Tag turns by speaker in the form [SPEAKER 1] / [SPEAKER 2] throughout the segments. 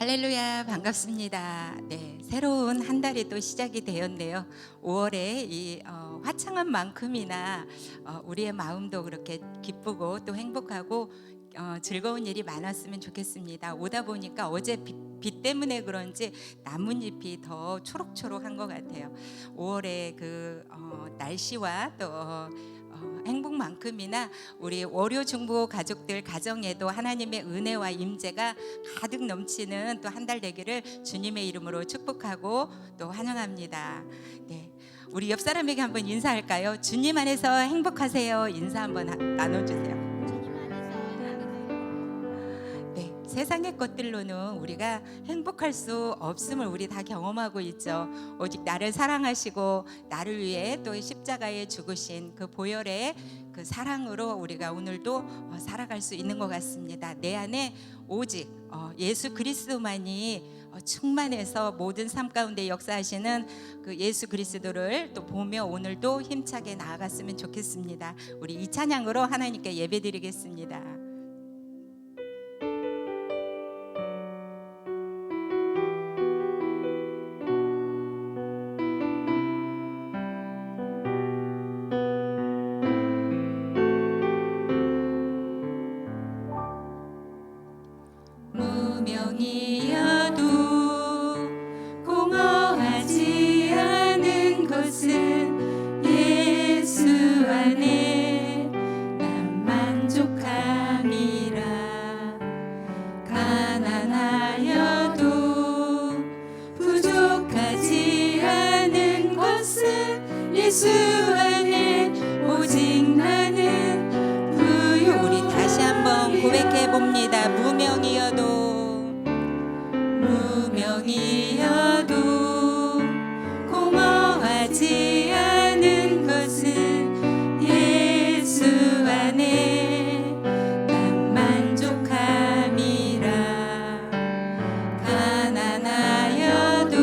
[SPEAKER 1] 할렐루야, 반갑습니다. 네, 새로운 한 달이 또 시작이 되었네요. 5월에 이 화창한 만큼이나 우리의 마음도 그렇게 기쁘고 또 행복하고 즐거운 일이 많았으면 좋겠습니다. 오다 보니까 어제 비 때문에 그런지 나뭇잎이 더 초록초록한 것 같아요. 5월에 그 날씨와 또 행복만큼이나 우리 월요 중보 가족들 가정에도 하나님의 은혜와 임재가 가득 넘치는 또 한 달 되기를 주님의 이름으로 축복하고 또 환영합니다. 네, 우리 옆 사람에게 한번 인사할까요? 주님 안에서 행복하세요. 인사 한번 나눠주세요. 네, 세상의 것들로는 우리가 행복할 수 없음을 우리 다 경험하고 있죠. 오직 나를 사랑하시고 나를 위해 또 십자가에 죽으신 그 보혈의 그 사랑으로 우리가 오늘도 살아갈 수 있는 것 같습니다. 내 안에 오직 예수 그리스도만이 충만해서 모든 삶 가운데 역사하시는 그 예수 그리스도를 또 보며 오늘도 힘차게 나아갔으면 좋겠습니다. 우리 이 찬양으로 하나님께 예배드리겠습니다. 무명이어도 공허하지 않은 것은 예수 안에 난 만족함이라. 가난하여도 부족하지 않은 것은 예수 안에 오직 나는 부요. 우리 다시 한번 고백해 봅니다. 무명이어도 공허하지 않은 것은 예수 안에 난 만족함이라. 가난하여도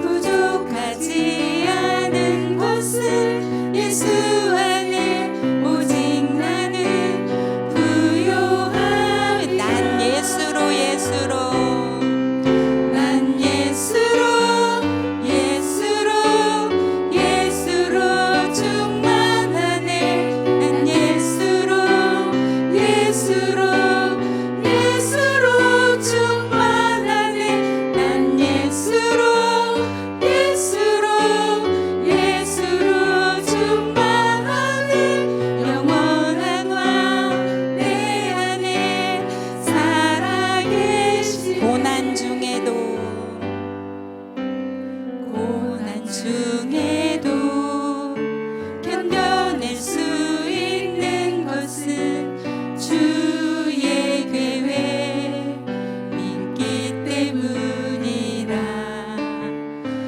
[SPEAKER 1] 부족하지 않은 것은 예수 안에 오직 나는 부요함. 난 예수로 중에도 견뎌낼 수 있는 것은 주의 계획 믿기 때문이라.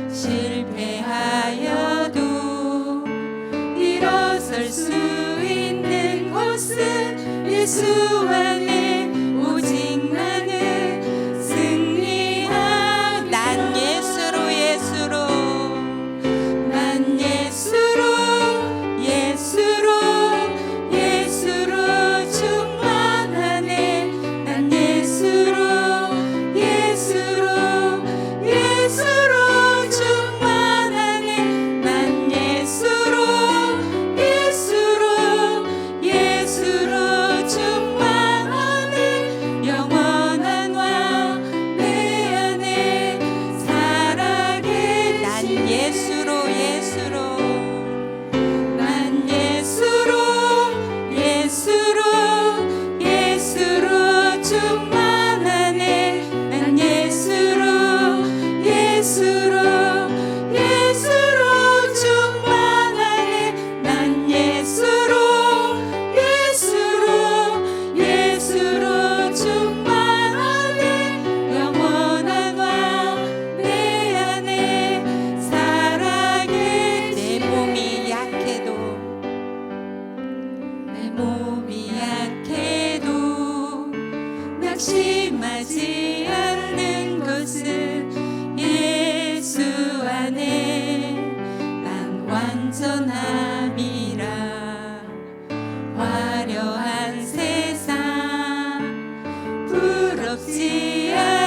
[SPEAKER 1] 실패하여도 일어설 수 있는 것은 예수 안에 오직 나는 승리한. 난 예수로 충만하네. 난 예수로 충만하네. 난 예수로 충만하네. 영원한 왕 내 안에 살아계신. 난 예수로 충만하네. 난 예수로 충만하네. 난 예수로 충만하네. 영원한 왕 내 안에 살아계신. 내 몸이 약해도 낙심하지 않는 것은 예수 안에 난 완전함이라. 화려한 세상 부럽지 않아.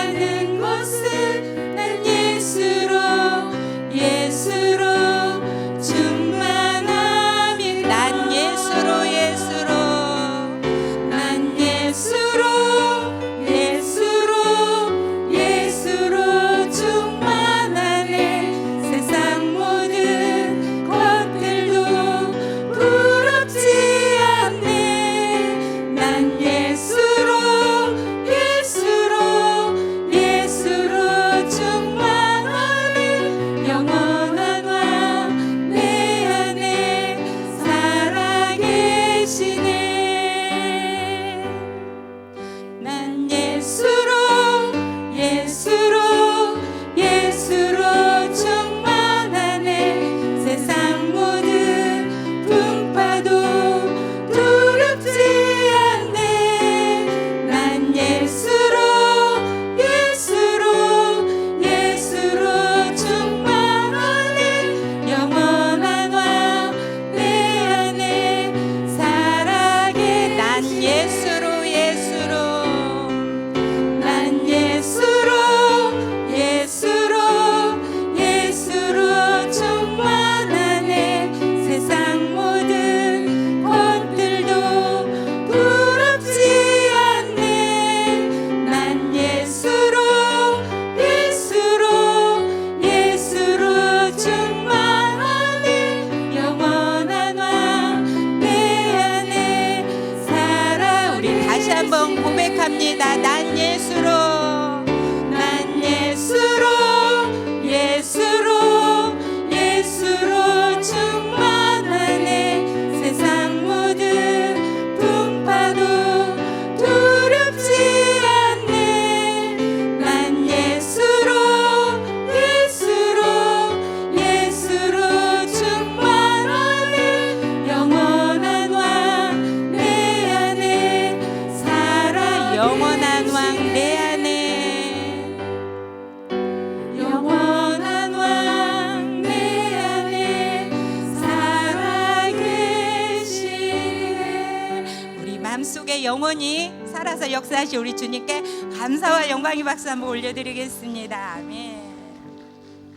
[SPEAKER 1] 영원히 살아서 역사하신 우리 주님께 감사와 영광의 박수 한번 올려드리겠습니다. 아멘.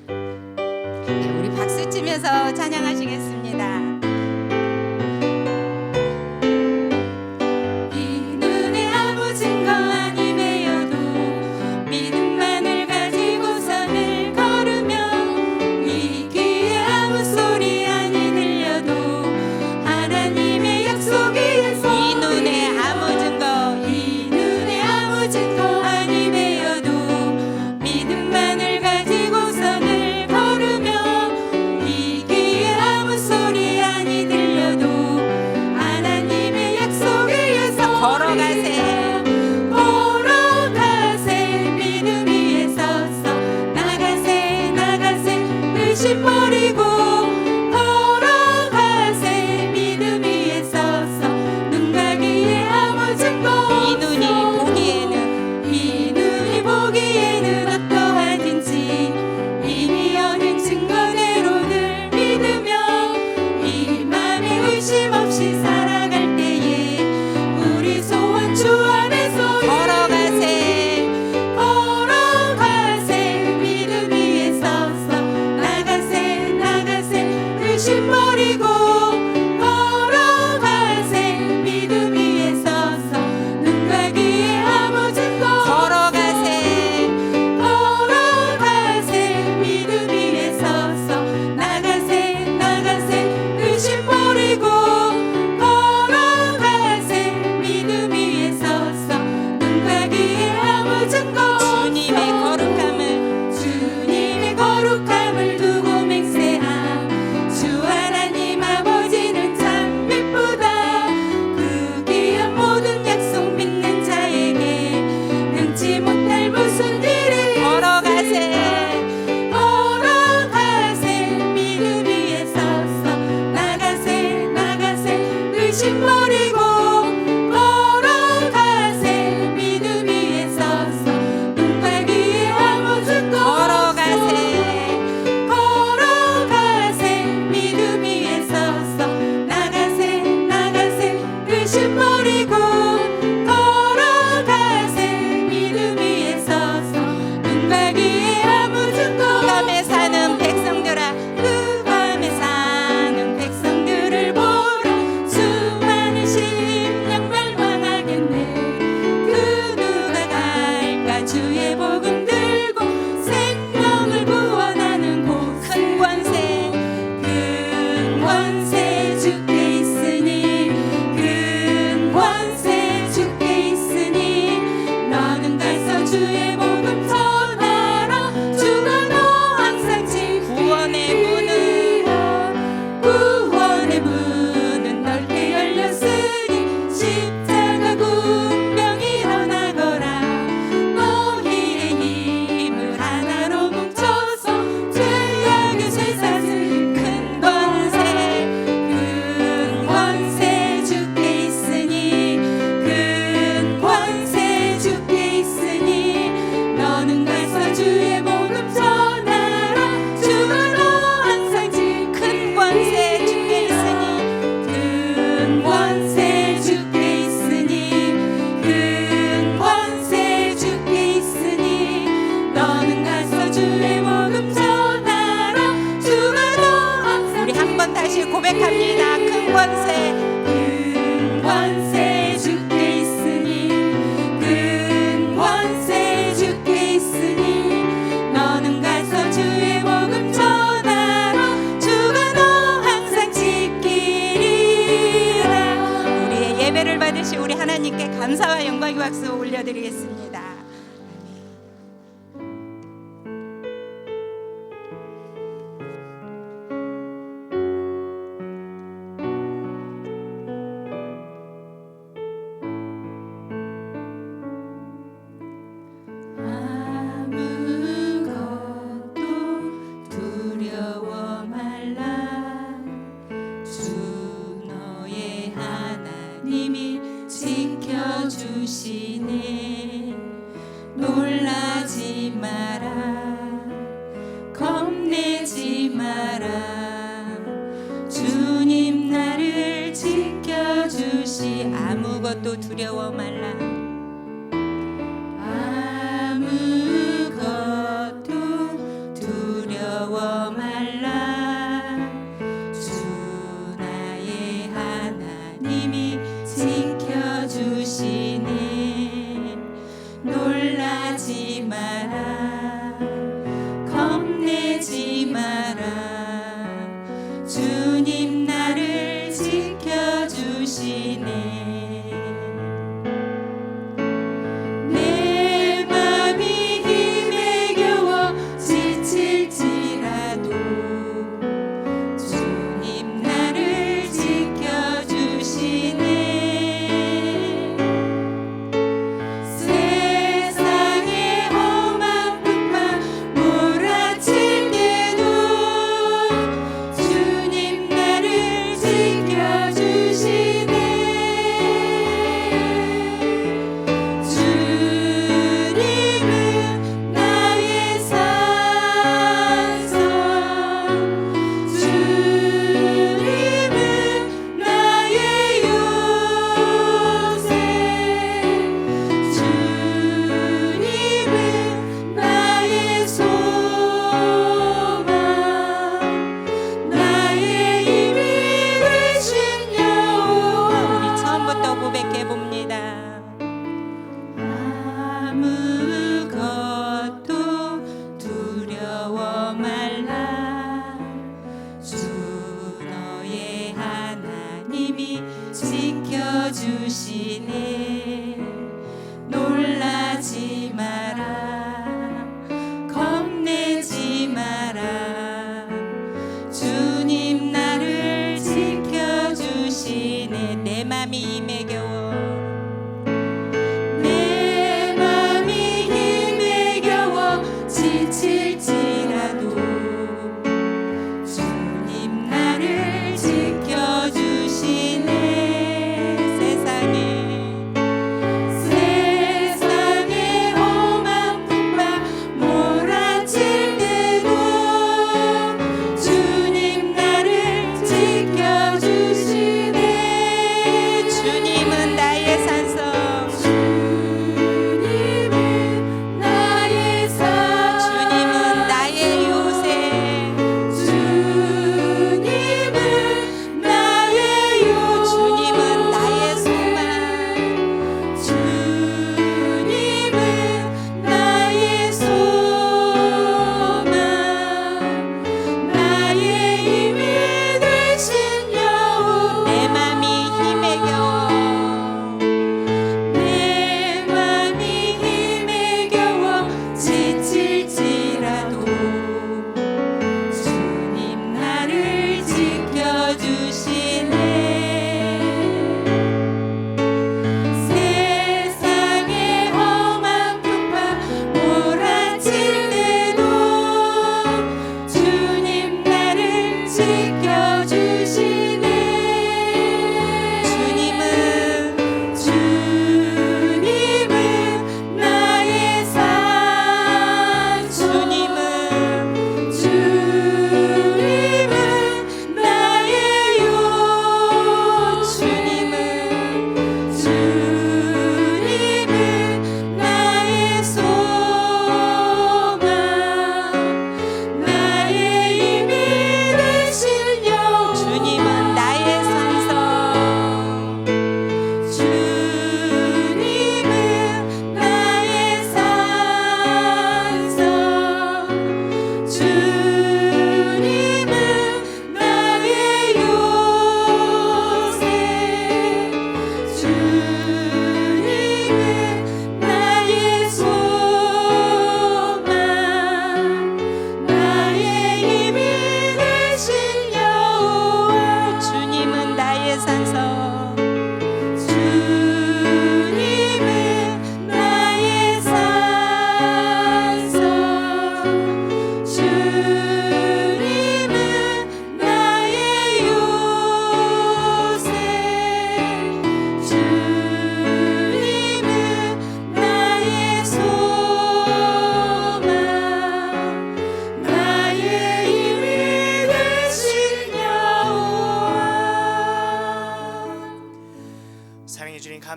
[SPEAKER 1] 네, 우리 박수 치면서 찬양하시겠습니다. 고백합니다. 큰 권세 주께 있으니, 큰 권세 주께 있으니, 너는 가서 주의 복음 전하라. 주가 너 항상 지키리라. 우리의 예배를 받으시 우리 하나님께 감사와 영광의 박수 올려드리겠습니다. 지켜주시네. 놀라지 마라, 겁내지 마라. 주님 나를 지켜주시. 아무것도 아무것도 두려워 말라. 아무것도 두려워 말라. 주 나의 하나님이 지켜주시네. 놀라지 마라. 겁내지 마라. 주님 나를 지켜주시네.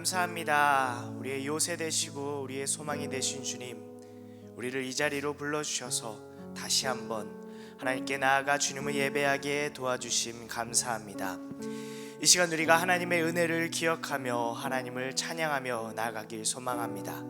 [SPEAKER 2] 감사합니다. 우리의 요새 되시고 우리의 소망이 되신 주님, 우리를 이 자리로 불러주셔서 다시 한번 하나님께 나아가 주님을 예배하게 도와주심 감사합니다. 이 시간 우리가 하나님의 은혜를 기억하며 하나님을 찬양하며 나아가길 소망합니다.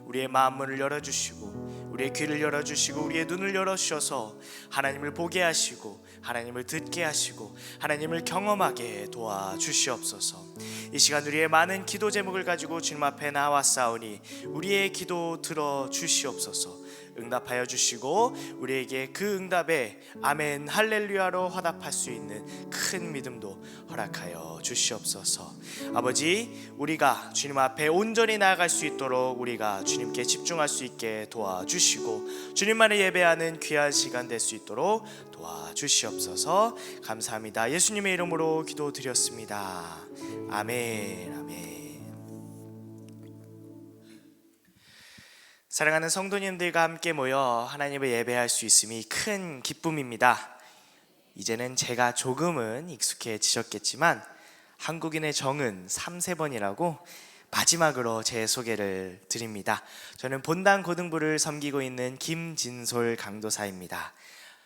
[SPEAKER 2] 우리의 마음문을 열어주시고 우리의 귀를 열어주시고 우리의 눈을 열어주셔서 하나님을 보게 하시고 하나님을 듣게 하시고 하나님을 경험하게 도와주시옵소서. 이 시간 우리의 많은 기도 제목을 가지고 주님 앞에 나왔사오니 우리의 기도 들어주시옵소서. 응답하여 주시고 우리에게 그 응답에 아멘 할렐루야로 화답할 수 있는 큰 믿음도 허락하여 주시옵소서. 아버지, 우리가 주님 앞에 온전히 나아갈 수 있도록 우리가 주님께 집중할 수 있게 도와주시고 주님만을 예배하는 귀한 시간 될 수 있도록 도와주시옵소서. 감사합니다. 예수님의 이름으로 기도드렸습니다. 아멘. 아멘. 사랑하는 성도님들과 함께 모여 하나님을 예배할 수 있음이 큰 기쁨입니다. 이제는 제가 조금은 익숙해지셨겠지만 한국인의 정은 3세번이라고 마지막으로 제 소개를 드립니다. 저는 본당 고등부를 섬기고 있는 김진솔 강도사입니다.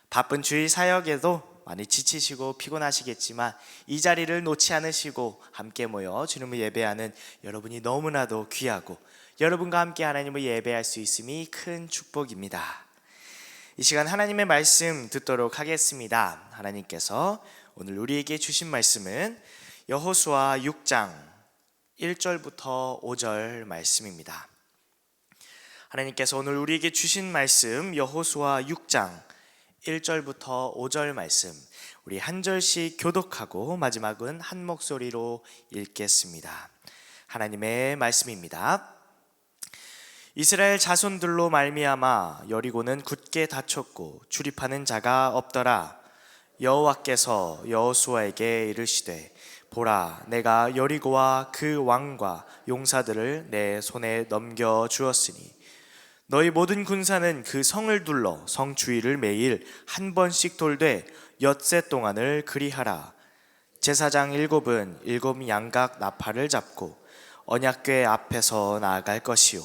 [SPEAKER 2] 바쁜 주일 사역에도 많이 지치시고 피곤하시겠지만 이 자리를 놓지 않으시고 함께 모여 주님을 예배하는 여러분이 너무나도 귀하고 여러분과 함께 하나님을 예배할 수 있음이 큰 축복입니다. 이 시간 하나님의 말씀 듣도록 하겠습니다. 하나님께서 오늘 우리에게 주신 말씀은 여호수아 6장 1절부터 5절 말씀입니다. 하나님께서 오늘 우리에게 주신 말씀 여호수아 6장 1절부터 5절 말씀, 우리 한 절씩 교독하고 마지막은 한 목소리로 읽겠습니다. 하나님의 말씀입니다. 이스라엘 자손들로 말미암아 여리고는 굳게 닫혔고 출입하는 자가 없더라. 여호와께서 여호수아에게 이르시되 보라, 내가 여리고와 그 왕과 용사들을 내 손에 넘겨 주었으니 너희 모든 군사는 그 성을 둘러 성 주위를 매일 한 번씩 돌되 엿새 동안을 그리하라. 제사장 7은 7 양각 나팔을 잡고 언약궤 앞에서 나아갈 것이요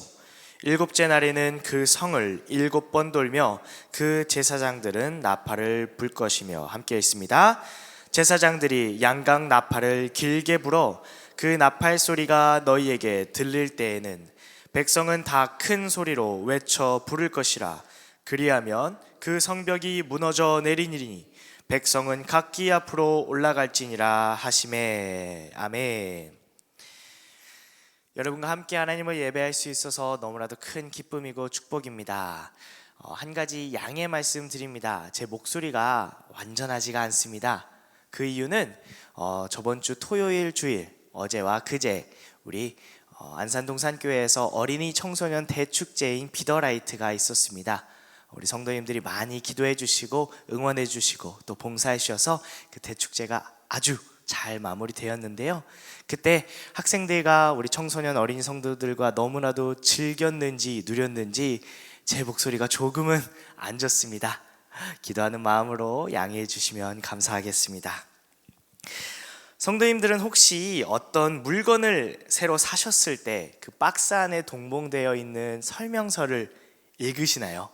[SPEAKER 2] 7째 날에는 그 성을 7번 돌며 그 제사장들은 나팔을 불 것이며, 함께 있습니다. 제사장들이 양각 나팔을 길게 불어 그 나팔 소리가 너희에게 들릴 때에는 백성은 다 큰 소리로 외쳐 부를 것이라. 그리하면 그 성벽이 무너져 내리니니 백성은 각기 앞으로 올라갈지니라 하시매. 아멘. 여러분과 함께 하나님을 예배할 수 있어서 너무나도 큰 기쁨이고 축복입니다. 한 가지 양해 말씀드립니다. 제 목소리가 완전하지가 않습니다. 그 이유는 저번 주 토요일 주일, 어제와 그제 우리 안산동산교회에서 어린이 청소년 대축제인 비더라이트가 있었습니다. 우리 성도님들이 많이 기도해 주시고 응원해 주시고 또 봉사해 주셔서 그 대축제가 아주 잘 마무리되었는데요. 그때 학생들과 우리 청소년 어린이 성도들과 너무나도 즐겼는지 누렸는지 제 목소리가 조금은 안 좋습니다. 기도하는 마음으로 양해해 주시면 감사하겠습니다. 성도님들은 혹시 어떤 물건을 새로 사셨을 때 그 박스 안에 동봉되어 있는 설명서를 읽으시나요?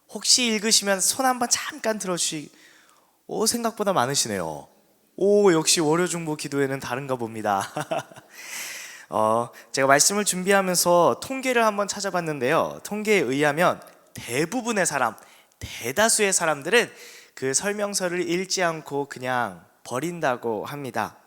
[SPEAKER 2] 혹시 읽으시면 손 한번 잠깐 들어주시고, 생각보다 많으시네요. 역시 월요중보 기도회는 다른가 봅니다. 제가 말씀을 준비하면서 통계를 한번 찾아봤는데요. 통계에 의하면 대부분의 사람, 대다수의 사람들은 그 설명서를 읽지 않고 그냥 버린다고 합니다.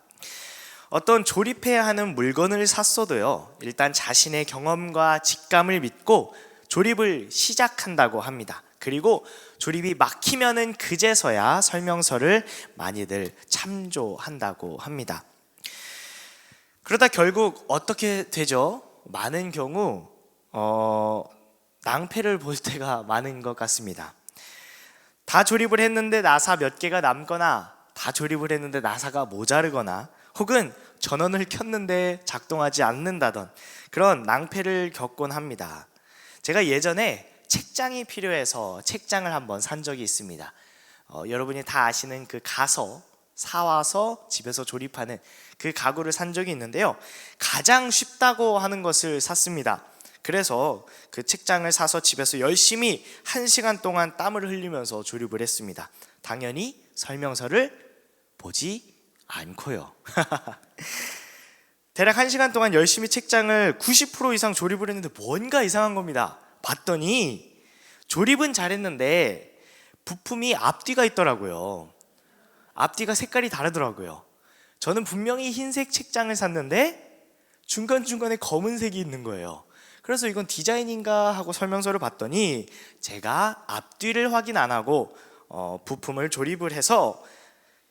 [SPEAKER 2] 어떤 조립해야 하는 물건을 샀어도요, 일단 자신의 경험과 직감을 믿고 조립을 시작한다고 합니다. 그리고 조립이 막히면은 그제서야 설명서를 많이들 참조한다고 합니다. 그러다 결국 어떻게 되죠? 많은 경우 낭패를 볼 때가 많은 것 같습니다. 다 조립을 했는데 나사 몇 개가 남거나, 다 조립을 했는데 나사가 모자르거나, 혹은 전원을 켰는데 작동하지 않는다던 그런 낭패를 겪곤 합니다. 제가 예전에 책장이 필요해서 책장을 한번 산 적이 있습니다. 여러분이 다 아시는 그 가서 사와서 집에서 조립하는 그 가구를 산 적이 있는데요, 가장 쉽다고 하는 것을 샀습니다. 그래서 그 책장을 사서 집에서 열심히 1시간 동안 땀을 흘리면서 조립을 했습니다. 당연히 설명서를 보지 않고요. 대략 1시간 동안 열심히 책장을 90% 이상 조립을 했는데 뭔가 이상한 겁니다. 봤더니 조립은 잘했는데 부품이 앞뒤가 있더라고요. 앞뒤가 색깔이 다르더라고요. 저는 분명히 흰색 책장을 샀는데 중간중간에 검은색이 있는 거예요. 그래서 이건 디자인인가 하고 설명서를 봤더니 제가 앞뒤를 확인 안 하고 부품을 조립을 해서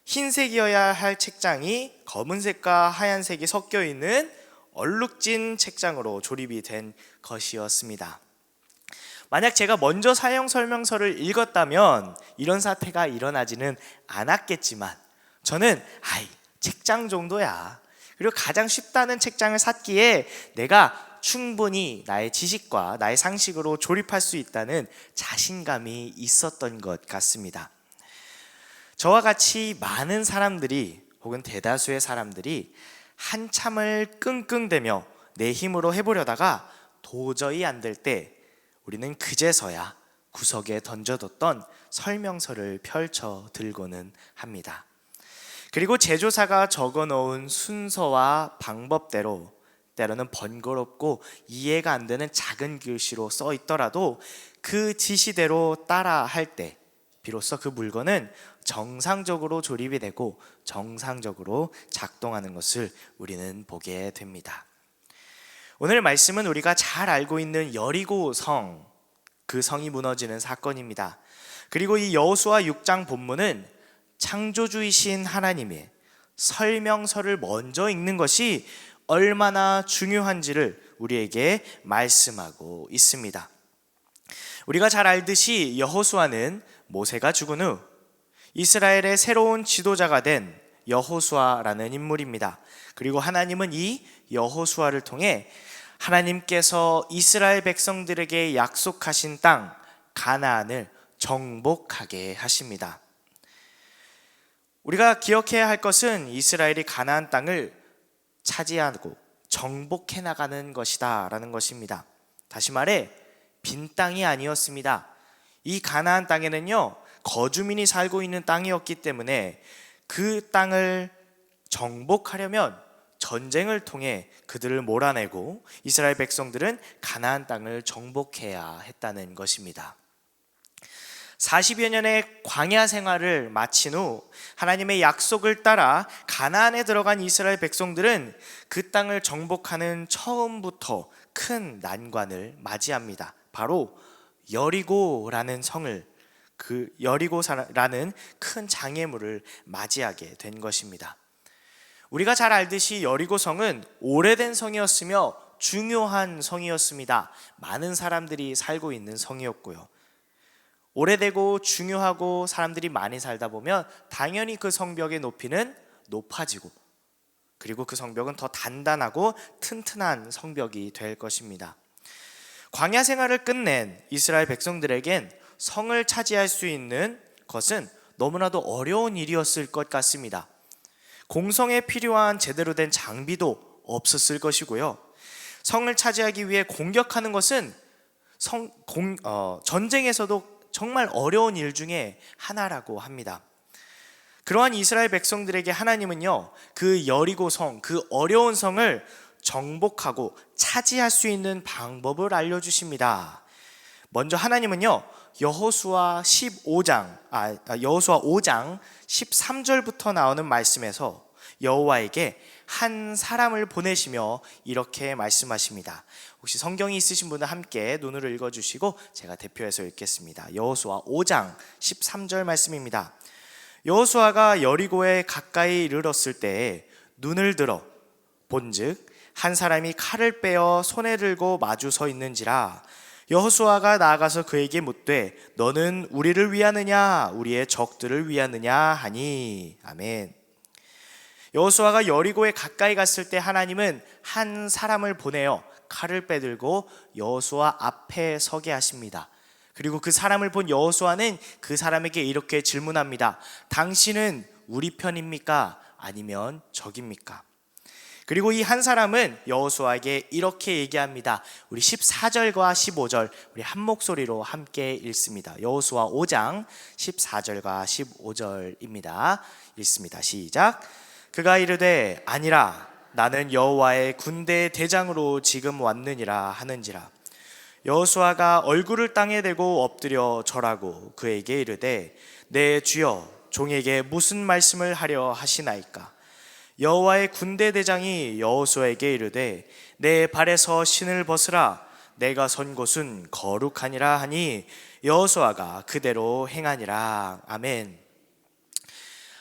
[SPEAKER 2] 흰색이어야 할 책장이 검은색과 하얀색이 섞여 있는 얼룩진 책장으로 조립이 된 것이었습니다. 만약 제가 먼저 사용 설명서를 읽었다면 이런 사태가 일어나지는 않았겠지만 저는 책장 정도야, 그리고 가장 쉽다는 책장을 샀기에 내가 충분히 나의 지식과 나의 상식으로 조립할 수 있다는 자신감이 있었던 것 같습니다. 저와 같이 많은 사람들이, 혹은 대다수의 사람들이 한참을 끙끙대며 내 힘으로 해보려다가 도저히 안 될 때 우리는 그제서야 구석에 던져뒀던 설명서를 펼쳐 들고는 합니다. 그리고 제조사가 적어놓은 순서와 방법대로 때로는 번거롭고 이해가 안 되는 작은 글씨로 써 있더라도 그 지시대로 따라 할 때 비로소 그 물건은 정상적으로 조립이 되고 정상적으로 작동하는 것을 우리는 보게 됩니다. 오늘 말씀은 우리가 잘 알고 있는 여리고 성, 그 성이 무너지는 사건입니다. 그리고 이 여호수아 6장 본문은 창조주이신 하나님의 설명서를 먼저 읽는 것이 얼마나 중요한지를 우리에게 말씀하고 있습니다. 우리가 잘 알듯이 여호수아는 모세가 죽은 후 이스라엘의 새로운 지도자가 된 여호수아라는 인물입니다. 그리고 하나님은 이 여호수아를 통해 하나님께서 이스라엘 백성들에게 약속하신 땅 가나안을 정복하게 하십니다. 우리가 기억해야 할 것은 이스라엘이 가나안 땅을 차지하고 정복해 나가는 것이다 라는 것입니다. 다시 말해 빈 땅이 아니었습니다. 이 가나안 땅에는요, 거주민이 살고 있는 땅이었기 때문에 그 땅을 정복하려면 전쟁을 통해 그들을 몰아내고 이스라엘 백성들은 가나안 땅을 정복해야 했다는 것입니다. 40여 년의 광야 생활을 마친 후 하나님의 약속을 따라 가나안에 들어간 이스라엘 백성들은 그 땅을 정복하는 처음부터 큰 난관을 맞이합니다. 바로 여리고라는 성을, 그 여리고라는 큰 장애물을 맞이하게 된 것입니다. 우리가 잘 알듯이 여리고성은 오래된 성이었으며 중요한 성이었습니다. 많은 사람들이 살고 있는 성이었고요. 오래되고 중요하고 사람들이 많이 살다 보면 당연히 그 성벽의 높이는 높아지고, 그리고 그 성벽은 더 단단하고 튼튼한 성벽이 될 것입니다. 광야 생활을 끝낸 이스라엘 백성들에겐 성을 차지할 수 있는 것은 너무나도 어려운 일이었을 것 같습니다. 공성에 필요한 제대로 된 장비도 없었을 것이고요. 성을 차지하기 위해 공격하는 것은 전쟁에서도 정말 어려운 일 중에 하나라고 합니다. 그러한 이스라엘 백성들에게 하나님은요, 그 여리고 성, 그 어려운 성을 정복하고 차지할 수 있는 방법을 알려주십니다. 먼저 하나님은요, 여호수아 5장 13절부터 나오는 말씀에서 여호와에게 한 사람을 보내시며 이렇게 말씀하십니다. 혹시 성경이 있으신 분은 함께 눈으로 읽어주시고 제가 대표해서 읽겠습니다. 여호수아 5장 13절 말씀입니다. 여호수아가 여리고에 가까이 이르렀을 때에 눈을 들어 본즉 한 사람이 칼을 빼어 손에 들고 마주 서 있는지라. 여호수아가 나아가서 그에게 묻되 너는 우리를 위하느냐 우리의 적들을 위하느냐 하니. 아멘. 여호수아가 여리고에 가까이 갔을 때 하나님은 한 사람을 보내어 칼을 빼들고 여호수아 앞에 서게 하십니다. 그리고 그 사람을 본 여호수아는 그 사람에게 이렇게 질문합니다. 당신은 우리 편입니까? 아니면 적입니까? 그리고 이 한 사람은 여호수아에게 이렇게 얘기합니다. 우리 14절과 15절 우리 한 목소리로 함께 읽습니다. 여호수아 5장 14절과 15절입니다. 읽습니다. 시작. 그가 이르되 아니라 나는 여호와의 군대 대장으로 지금 왔느니라 하는지라. 여호수아가 얼굴을 땅에 대고 엎드려 절하고 그에게 이르되 내 주여 종에게 무슨 말씀을 하려 하시나이까. 여호와의 군대 대장이 여호수아에게 이르되 내 발에서 신을 벗으라. 내가 선 곳은 거룩하니라 하니 여호수아가 그대로 행하니라. 아멘.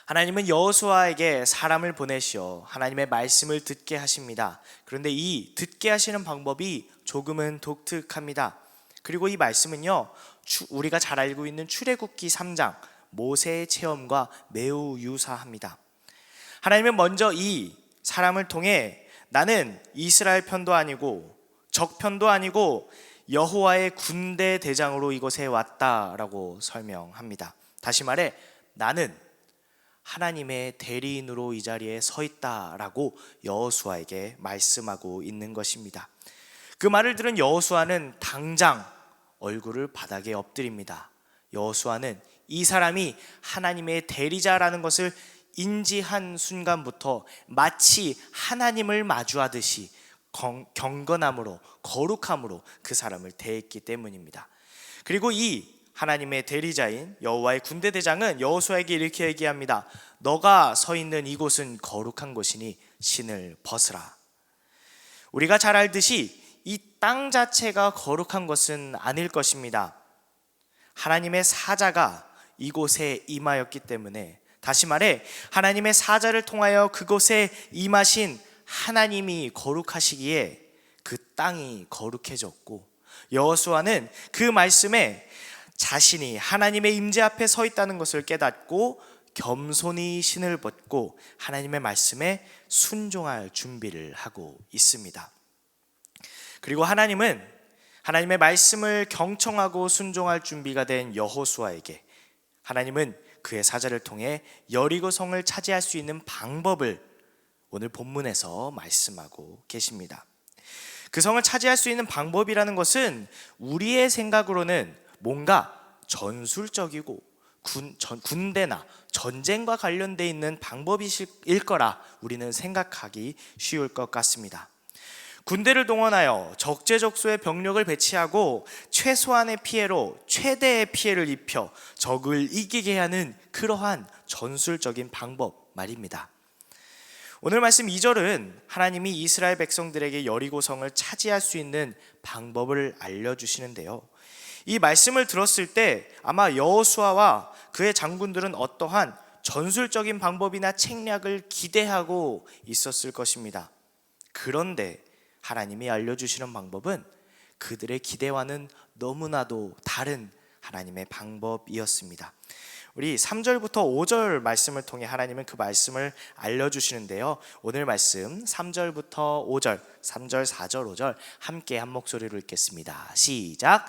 [SPEAKER 2] 하나님은 여호수아에게 사람을 보내시어 하나님의 말씀을 듣게 하십니다. 그런데 이 듣게 하시는 방법이 조금은 독특합니다. 그리고 이 말씀은요, 우리가 잘 알고 있는 출애굽기 3장 모세의 체험과 매우 유사합니다. 하나님은 먼저 이 사람을 통해 나는 이스라엘 편도 아니고 적 편도 아니고 여호와의 군대 대장으로 이곳에 왔다라고 설명합니다. 다시 말해 나는 하나님의 대리인으로 이 자리에 서 있다라고 여호수아에게 말씀하고 있는 것입니다. 그 말을 들은 여호수아는 당장 얼굴을 바닥에 엎드립니다. 여호수아는 이 사람이 하나님의 대리자라는 것을 인지한 순간부터 마치 하나님을 마주하듯이 경건함으로 거룩함으로 그 사람을 대했기 때문입니다. 그리고 이 하나님의 대리자인 여호와의 군대 대장은 여호수아에게 이렇게 얘기합니다. 너가 서 있는 이곳은 거룩한 곳이니 신을 벗으라. 우리가 잘 알듯이 이 땅 자체가 거룩한 것은 아닐 것입니다. 하나님의 사자가 이곳에 임하였기 때문에, 다시 말해 하나님의 사자를 통하여 그곳에 임하신 하나님이 거룩하시기에 그 땅이 거룩해졌고, 여호수아는 그 말씀에 자신이 하나님의 임재 앞에 서 있다는 것을 깨닫고 겸손히 신을 벗고 하나님의 말씀에 순종할 준비를 하고 있습니다. 그리고 하나님은 하나님의 말씀을 경청하고 순종할 준비가 된 여호수아에게 하나님은 그의 사자를 통해 여리고 성을 차지할 수 있는 방법을 오늘 본문에서 말씀하고 계십니다. 그 성을 차지할 수 있는 방법이라는 것은 우리의 생각으로는 뭔가 전술적이고 군대나 전쟁과 관련되어 있는 방법일 거라 우리는 생각하기 쉬울 것 같습니다. 군대를 동원하여 적재적소에 병력을 배치하고 최소한의 피해로 최대의 피해를 입혀 적을 이기게 하는 그러한 전술적인 방법 말입니다. 오늘 말씀 2절은 하나님이 이스라엘 백성들에게 여리고성을 차지할 수 있는 방법을 알려주시는데요, 이 말씀을 들었을 때 아마 여호수아와 그의 장군들은 어떠한 전술적인 방법이나 책략을 기대하고 있었을 것입니다. 그런데 하나님이 알려주시는 방법은 그들의 기대와는 너무나도 다른 하나님의 방법이었습니다. 우리 3절부터 5절 말씀을 통해 하나님은 그 말씀을 알려주시는데요, 오늘 말씀 3절부터 5절, 3절, 4절, 5절 함께 한 목소리로 읽겠습니다. 시작.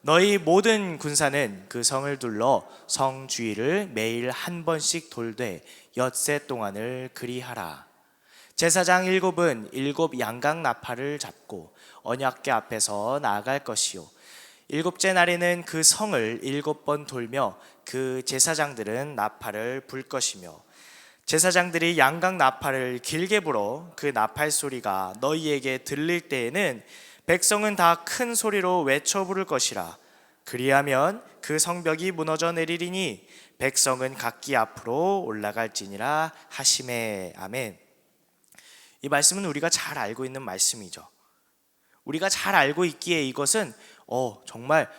[SPEAKER 2] 너희 모든 군사는 그 성을 둘러 성 주위를 매일 한 번씩 돌되 엿새 동안을 그리하라. 제사장 7은 7 양각 나팔을 잡고 언약궤 앞에서 나아갈 것이요, 7째 날에는 그 성을 7번 돌며 그 제사장들은 나팔을 불 것이며, 제사장들이 양각 나팔을 길게 불어 그 나팔 소리가 너희에게 들릴 때에는 백성은 다 큰 소리로 외쳐 부를 것이라. 그리하면 그 성벽이 무너져 내리리니 백성은 각기 앞으로 올라갈지니라 하시매. 아멘. 이 말씀은 우리가 잘 알고 있는 말씀이죠. 우리가 잘 알고 있기에 이것은 정말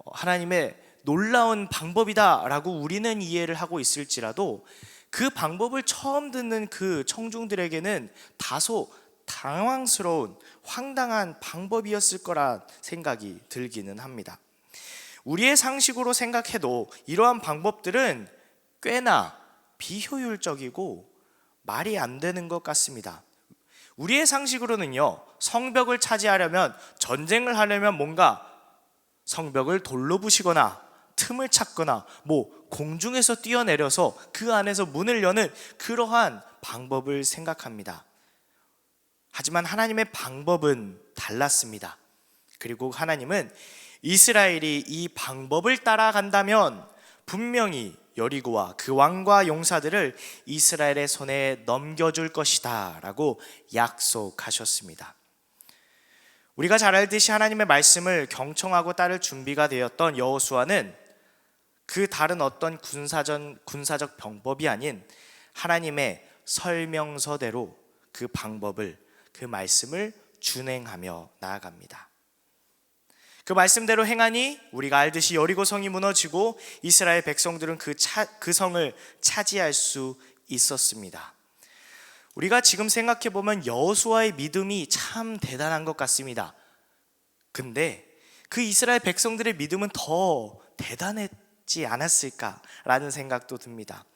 [SPEAKER 2] 하나님의 놀라운 방법이다 라고 우리는 이해를 하고 있을지라도 그 방법을 처음 듣는 그 청중들에게는 다소 당황스러운 황당한 방법이었을 거란 생각이 들기는 합니다. 우리의 상식으로 생각해도 이러한 방법들은 꽤나 비효율적이고 말이 안 되는 것 같습니다. 우리의 상식으로는요, 성벽을 차지하려면, 전쟁을 하려면 뭔가 성벽을 돌로 부시거나 틈을 찾거나 공중에서 뛰어내려서 그 안에서 문을 여는 그러한 방법을 생각합니다. 하지만 하나님의 방법은 달랐습니다. 그리고 하나님은 이스라엘이 이 방법을 따라간다면 분명히 여리고와 그 왕과 용사들을 이스라엘의 손에 넘겨줄 것이다 라고 약속하셨습니다. 우리가 잘 알듯이 하나님의 말씀을 경청하고 따를 준비가 되었던 여호수아는 그 다른 어떤 군사적 방법이 아닌 하나님의 설명서대로 그 방법을, 그 말씀을 준행하며 나아갑니다. 그 말씀대로 행하니 우리가 알듯이 여리고 성이 무너지고 이스라엘 백성들은 그 성을 차지할 수 있었습니다. 우리가 지금 생각해 보면 여호수아의 믿음이 참 대단한 것 같습니다. 근데 그 이스라엘 백성들의 믿음은 더 대단했지 않았을까라는 생각도 듭니다.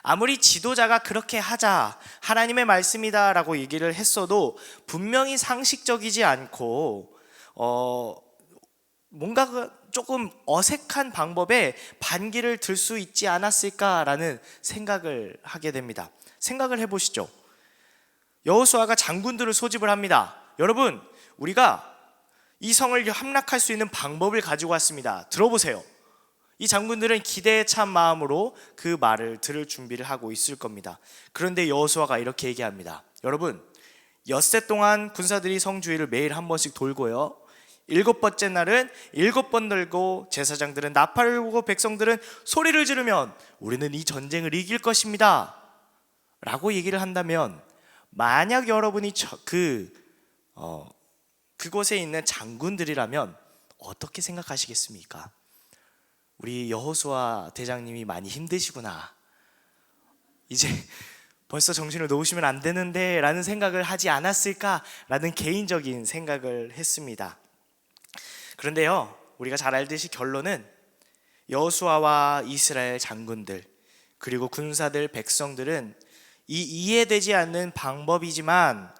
[SPEAKER 2] 아무리 지도자가 그렇게 하자, 하나님의 말씀이다 라고 얘기를 했어도 분명히 상식적이지 않고 뭔가 조금 어색한 방법에 반기를 들 수 있지 않았을까라는 생각을 하게 됩니다. 생각을 해보시죠. 여호수아가 장군들을 소집을 합니다. 여러분, 우리가 이 성을 함락할 수 있는 방법을 가지고 왔습니다. 들어보세요. 이 장군들은 기대에 찬 마음으로 그 말을 들을 준비를 하고 있을 겁니다. 그런데 여호수아가 이렇게 얘기합니다. 여러분, 엿새 동안 군사들이 성 주위를 매일 한 번씩 돌고요, 7번째 날은 7번 돌고 제사장들은 나팔을 불고 백성들은 소리를 지르면 우리는 이 전쟁을 이길 것입니다 라고 얘기를 한다면, 만약 여러분이 그곳에 있는 장군들이라면 어떻게 생각하시겠습니까? 우리 여호수아 대장님이 많이 힘드시구나, 이제 벌써 정신을 놓으시면 안 되는데 라는 생각을 하지 않았을까라는 개인적인 생각을 했습니다. 그런데요, 우리가 잘 알듯이 결론은 여호수아와 이스라엘 장군들 그리고 군사들, 백성들은 이 이해되지 않는 방법이지만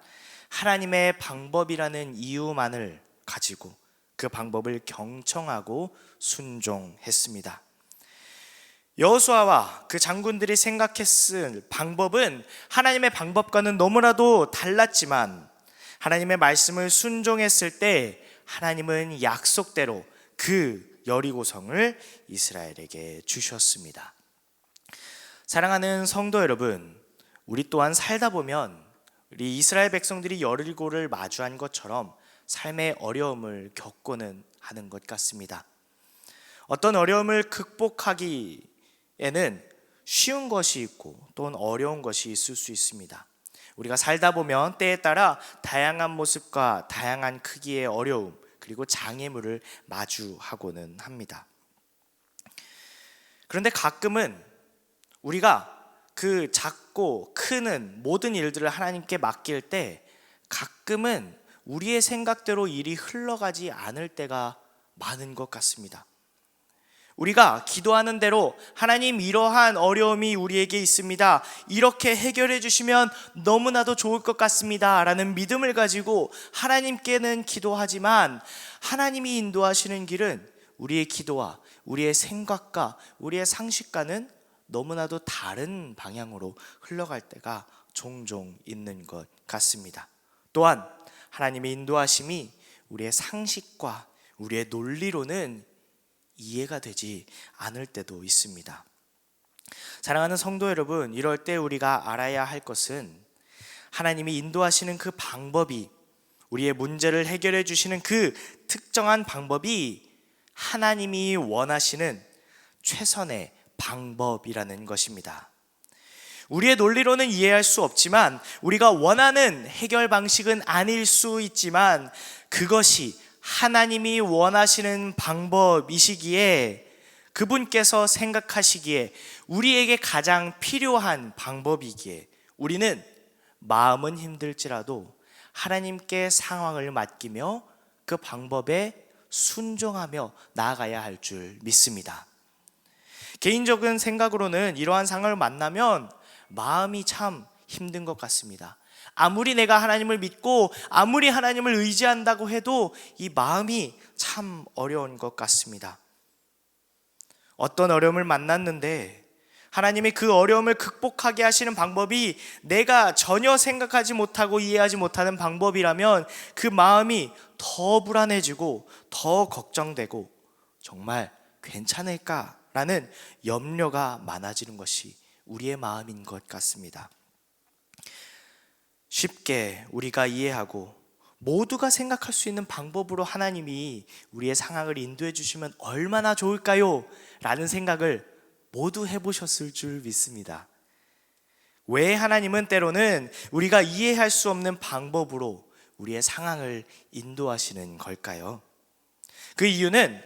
[SPEAKER 2] 하나님의 방법이라는 이유만을 가지고 그 방법을 경청하고 순종했습니다. 여호수아와 그 장군들이 생각했을 방법은 하나님의 방법과는 너무나도 달랐지만 하나님의 말씀을 순종했을 때 하나님은 약속대로 그 여리고성을 이스라엘에게 주셨습니다. 사랑하는 성도 여러분, 우리 또한 살다 보면 우리 이스라엘 백성들이 여리고를 마주한 것처럼 삶의 어려움을 겪고는 하는 것 같습니다. 어떤 어려움을 극복하기에는 쉬운 것이 있고 또는 어려운 것이 있을 수 있습니다. 우리가 살다 보면 때에 따라 다양한 모습과 다양한 크기의 어려움 그리고 장애물을 마주하고는 합니다. 그런데 가끔은 우리가 그 작고 크는 모든 일들을 하나님께 맡길 때 가끔은 우리의 생각대로 일이 흘러가지 않을 때가 많은 것 같습니다. 우리가 기도하는 대로 하나님, 이러한 어려움이 우리에게 있습니다, 이렇게 해결해 주시면 너무나도 좋을 것 같습니다 라는 믿음을 가지고 하나님께는 기도하지만 하나님이 인도하시는 길은 우리의 기도와 우리의 생각과 우리의 상식과는 너무나도 다른 방향으로 흘러갈 때가 종종 있는 것 같습니다. 또한 하나님의 인도하심이 우리의 상식과 우리의 논리로는 이해가 되지 않을 때도 있습니다. 사랑하는 성도 여러분, 이럴 때 우리가 알아야 할 것은 하나님이 인도하시는 그 방법이, 우리의 문제를 해결해 주시는 그 특정한 방법이 하나님이 원하시는 최선의 방법이라는 것입니다. 우리의 논리로는 이해할 수 없지만, 우리가 원하는 해결 방식은 아닐 수 있지만 그것이 하나님이 원하시는 방법이시기에, 그분께서 생각하시기에 우리에게 가장 필요한 방법이기에 우리는 마음은 힘들지라도 하나님께 상황을 맡기며 그 방법에 순종하며 나아가야 할 줄 믿습니다. 개인적인 생각으로는 이러한 상황을 만나면 마음이 참 힘든 것 같습니다. 아무리 내가 하나님을 믿고 아무리 하나님을 의지한다고 해도 이 마음이 참 어려운 것 같습니다. 어떤 어려움을 만났는데 하나님이 그 어려움을 극복하게 하시는 방법이 내가 전혀 생각하지 못하고 이해하지 못하는 방법이라면 그 마음이 더 불안해지고 더 걱정되고 정말 괜찮을까라는 염려가 많아지는 것이 우리의 마음인 것 같습니다. 쉽게 우리가 이해하고 모두가 생각할 수 있는 방법으로 하나님이 우리의 상황을 인도해 주시면 얼마나 좋을까요? 라는 생각을 모두 해보셨을 줄 믿습니다. 왜 하나님은 때로는 우리가 이해할 수 없는 방법으로 우리의 상황을 인도하시는 걸까요? 그 이유는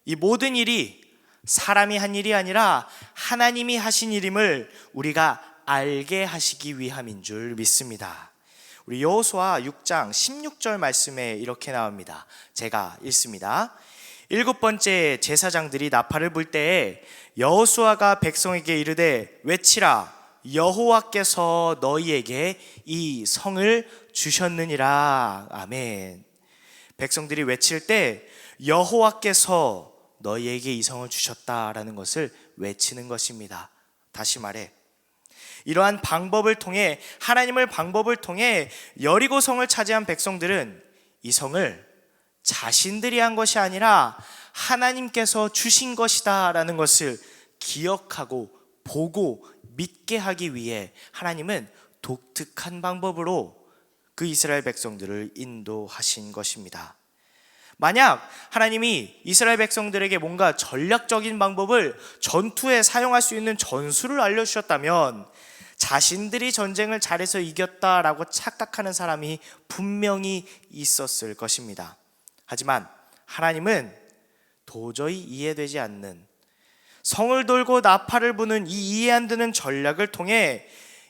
[SPEAKER 2] 이 모든 일이 사람이 한 일이 아니라 하나님이 하신 일임을 우리가 알게 하시기 위함인 줄 믿습니다. 우리 여호수아 6장 16절 말씀에 이렇게 나옵니다. 제가 읽습니다. 7번째 제사장들이 나팔을 불 때에 여호수아가 백성에게 이르되 외치라 여호와께서 너희에게 이 성을 주셨느니라. 아멘. 백성들이 외칠 때 여호와께서 너희에게 이 성을 주셨다라는 것을 외치는 것입니다. 다시 말해 이러한 방법을 통해 하나님의 방법을 통해 여리고 성을 차지한 백성들은 이 성을 자신들이 한 것이 아니라 하나님께서 주신 것이다 라는 것을 기억하고 보고 믿게 하기 위해 하나님은 독특한 방법으로 그 이스라엘 백성들을 인도하신 것입니다. 만약 하나님이 이스라엘 백성들에게 뭔가 전략적인 방법을 전투에 사용할 수 있는 전술을 알려주셨다면 자신들이 전쟁을 잘해서 이겼다라고 착각하는 사람이 분명히 있었을 것입니다. 하지만 하나님은 도저히 이해되지 않는 성을 돌고 나팔을 부는 이 이해 안 되는 전략을 통해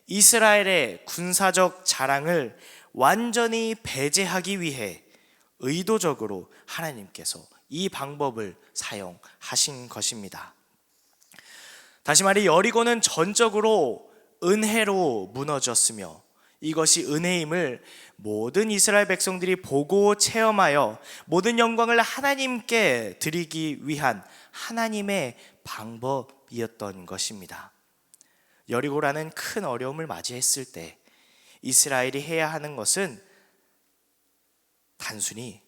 [SPEAKER 2] 이스라엘의 군사적 자랑을 완전히 배제하기 위해 의도적으로 하나님께서 이 방법을 사용하신 것입니다. 다시 말해 여리고는 전적으로 은혜로 무너졌으며 이것이 은혜임을 모든 이스라엘 백성들이 보고 체험하여 모든 영광을 하나님께 드리기 위한 하나님의 방법이었던 것입니다. 여리고라는 큰 어려움을 맞이했을 때 이스라엘이 해야 하는 것은 단순히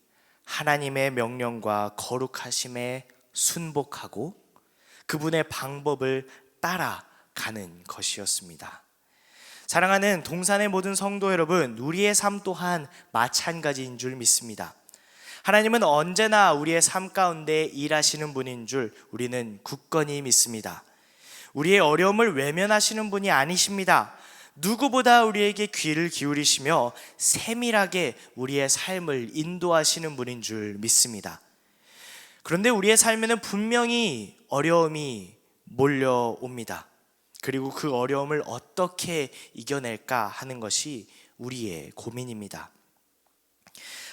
[SPEAKER 2] 하나님의 명령과 거룩하심에 순복하고 그분의 방법을 따라가는 것이었습니다. 사랑하는 동산의 모든 성도 여러분, 우리의 삶 또한 마찬가지인 줄 믿습니다. 하나님은 언제나 우리의 삶 가운데 일하시는 분인 줄 우리는 굳건히 믿습니다. 우리의 어려움을 외면하시는 분이 아니십니다. 누구보다 우리에게 귀를 기울이시며 세밀하게 우리의 삶을 인도하시는 분인 줄 믿습니다. 그런데 우리의 삶에는 분명히 어려움이 몰려옵니다. 그리고 그 어려움을 어떻게 이겨낼까 하는 것이 우리의 고민입니다.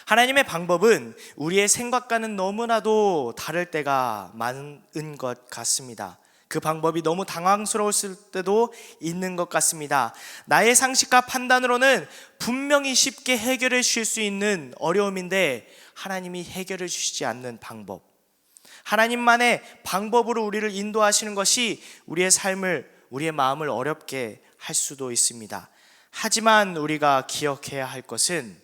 [SPEAKER 2] 하나님의 방법은 우리의 생각과는 너무나도 다를 때가 많은 것 같습니다. 그 방법이 너무 당황스러웠을 때도 있는 것 같습니다. 나의 상식과 판단으로는 분명히 쉽게 해결해 주실 수 있는 어려움인데 하나님이 해결해 주시지 않는 방법, 하나님만의 방법으로 우리를 인도하시는 것이 우리의 삶을, 우리의 마음을 어렵게 할 수도 있습니다. 하지만 우리가 기억해야 할 것은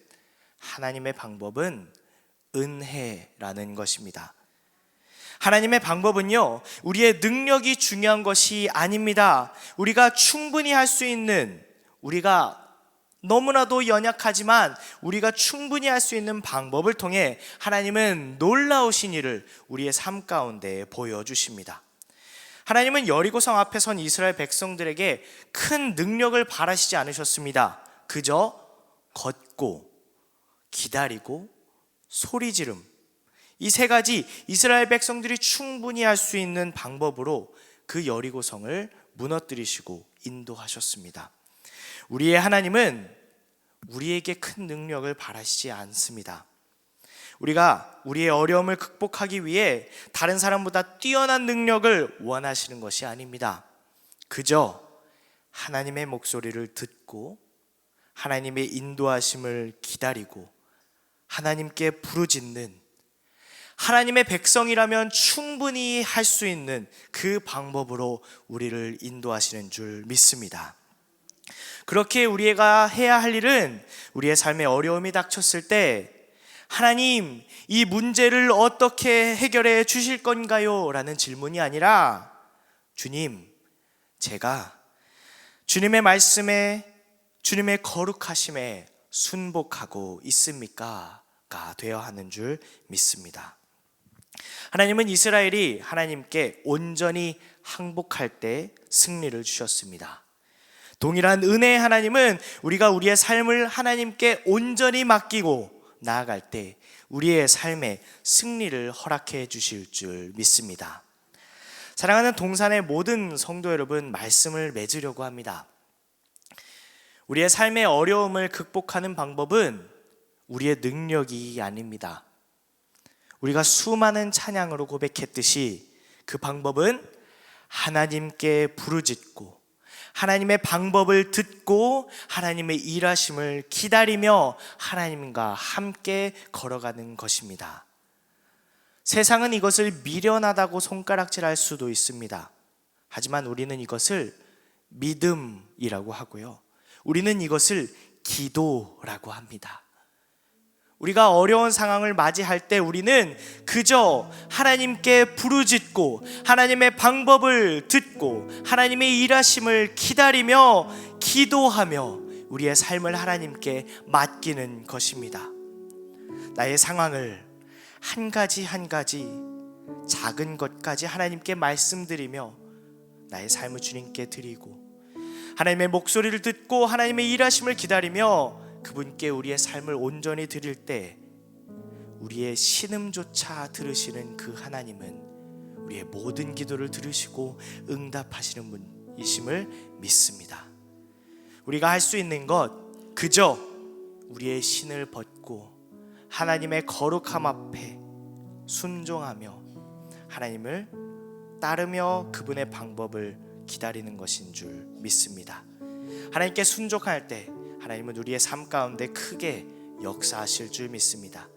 [SPEAKER 2] 하나님의 방법은 은혜라는 것입니다. 하나님의 방법은요, 우리의 능력이 중요한 것이 아닙니다. 우리가 충분히 할 수 있는, 우리가 너무나도 연약하지만 우리가 충분히 할 수 있는 방법을 통해 하나님은 놀라우신 일을 우리의 삶 가운데 보여주십니다. 하나님은 여리고성 앞에 선 이스라엘 백성들에게 큰 능력을 바라시지 않으셨습니다. 그저 걷고 기다리고 소리 지름, 이 세 가지 이스라엘 백성들이 충분히 할 수 있는 방법으로 그 여리고성을 무너뜨리시고 인도하셨습니다. 우리의 하나님은 우리에게 큰 능력을 바라시지 않습니다. 우리가 우리의 어려움을 극복하기 위해 다른 사람보다 뛰어난 능력을 원하시는 것이 아닙니다. 그저 하나님의 목소리를 듣고 하나님의 인도하심을 기다리고 하나님께 부르짖는, 하나님의 백성이라면 충분히 할 수 있는 그 방법으로 우리를 인도하시는 줄 믿습니다. 그렇게 우리가 해야 할 일은 우리의 삶에 어려움이 닥쳤을 때 하나님, 이 문제를 어떻게 해결해 주실 건가요? 라는 질문이 아니라 주님, 제가 주님의 말씀에, 주님의 거룩하심에 순복하고 있습니까? 가 되어야 하는 줄 믿습니다. 하나님은 이스라엘이 하나님께 온전히 항복할 때 승리를 주셨습니다. 동일한 은혜의 하나님은 우리가 우리의 삶을 하나님께 온전히 맡기고 나아갈 때 우리의 삶에 승리를 허락해 주실 줄 믿습니다. 사랑하는 동산의 모든 성도 여러분, 말씀을 맺으려고 합니다. 우리의 삶의 어려움을 극복하는 방법은 우리의 능력이 아닙니다. 우리가 수많은 찬양으로 고백했듯이 그 방법은 하나님께 부르짖고 하나님의 방법을 듣고 하나님의 일하심을 기다리며 하나님과 함께 걸어가는 것입니다. 세상은 이것을 미련하다고 손가락질할 수도 있습니다. 하지만 우리는 이것을 믿음이라고 하고요, 우리는 이것을 기도라고 합니다. 우리가 어려운 상황을 맞이할 때 우리는 그저 하나님께 부르짖고 하나님의 방법을 듣고 하나님의 일하심을 기다리며 기도하며 우리의 삶을 하나님께 맡기는 것입니다. 나의 상황을 한 가지 한 가지 작은 것까지 하나님께 말씀드리며 나의 삶을 주님께 드리고 하나님의 목소리를 듣고 하나님의 일하심을 기다리며 그분께 우리의 삶을 온전히 드릴 때 우리의 신음조차 들으시는 그 하나님은 우리의 모든 기도를 들으시고 응답하시는 분이심을 믿습니다. 우리가 할 수 있는 것 그저 우리의 신을 벗고 하나님의 거룩함 앞에 순종하며 하나님을 따르며 그분의 방법을 기다리는 것인 줄 믿습니다. 하나님께 순종할 때 하나님은 우리의 삶 가운데 크게 역사하실 줄 믿습니다.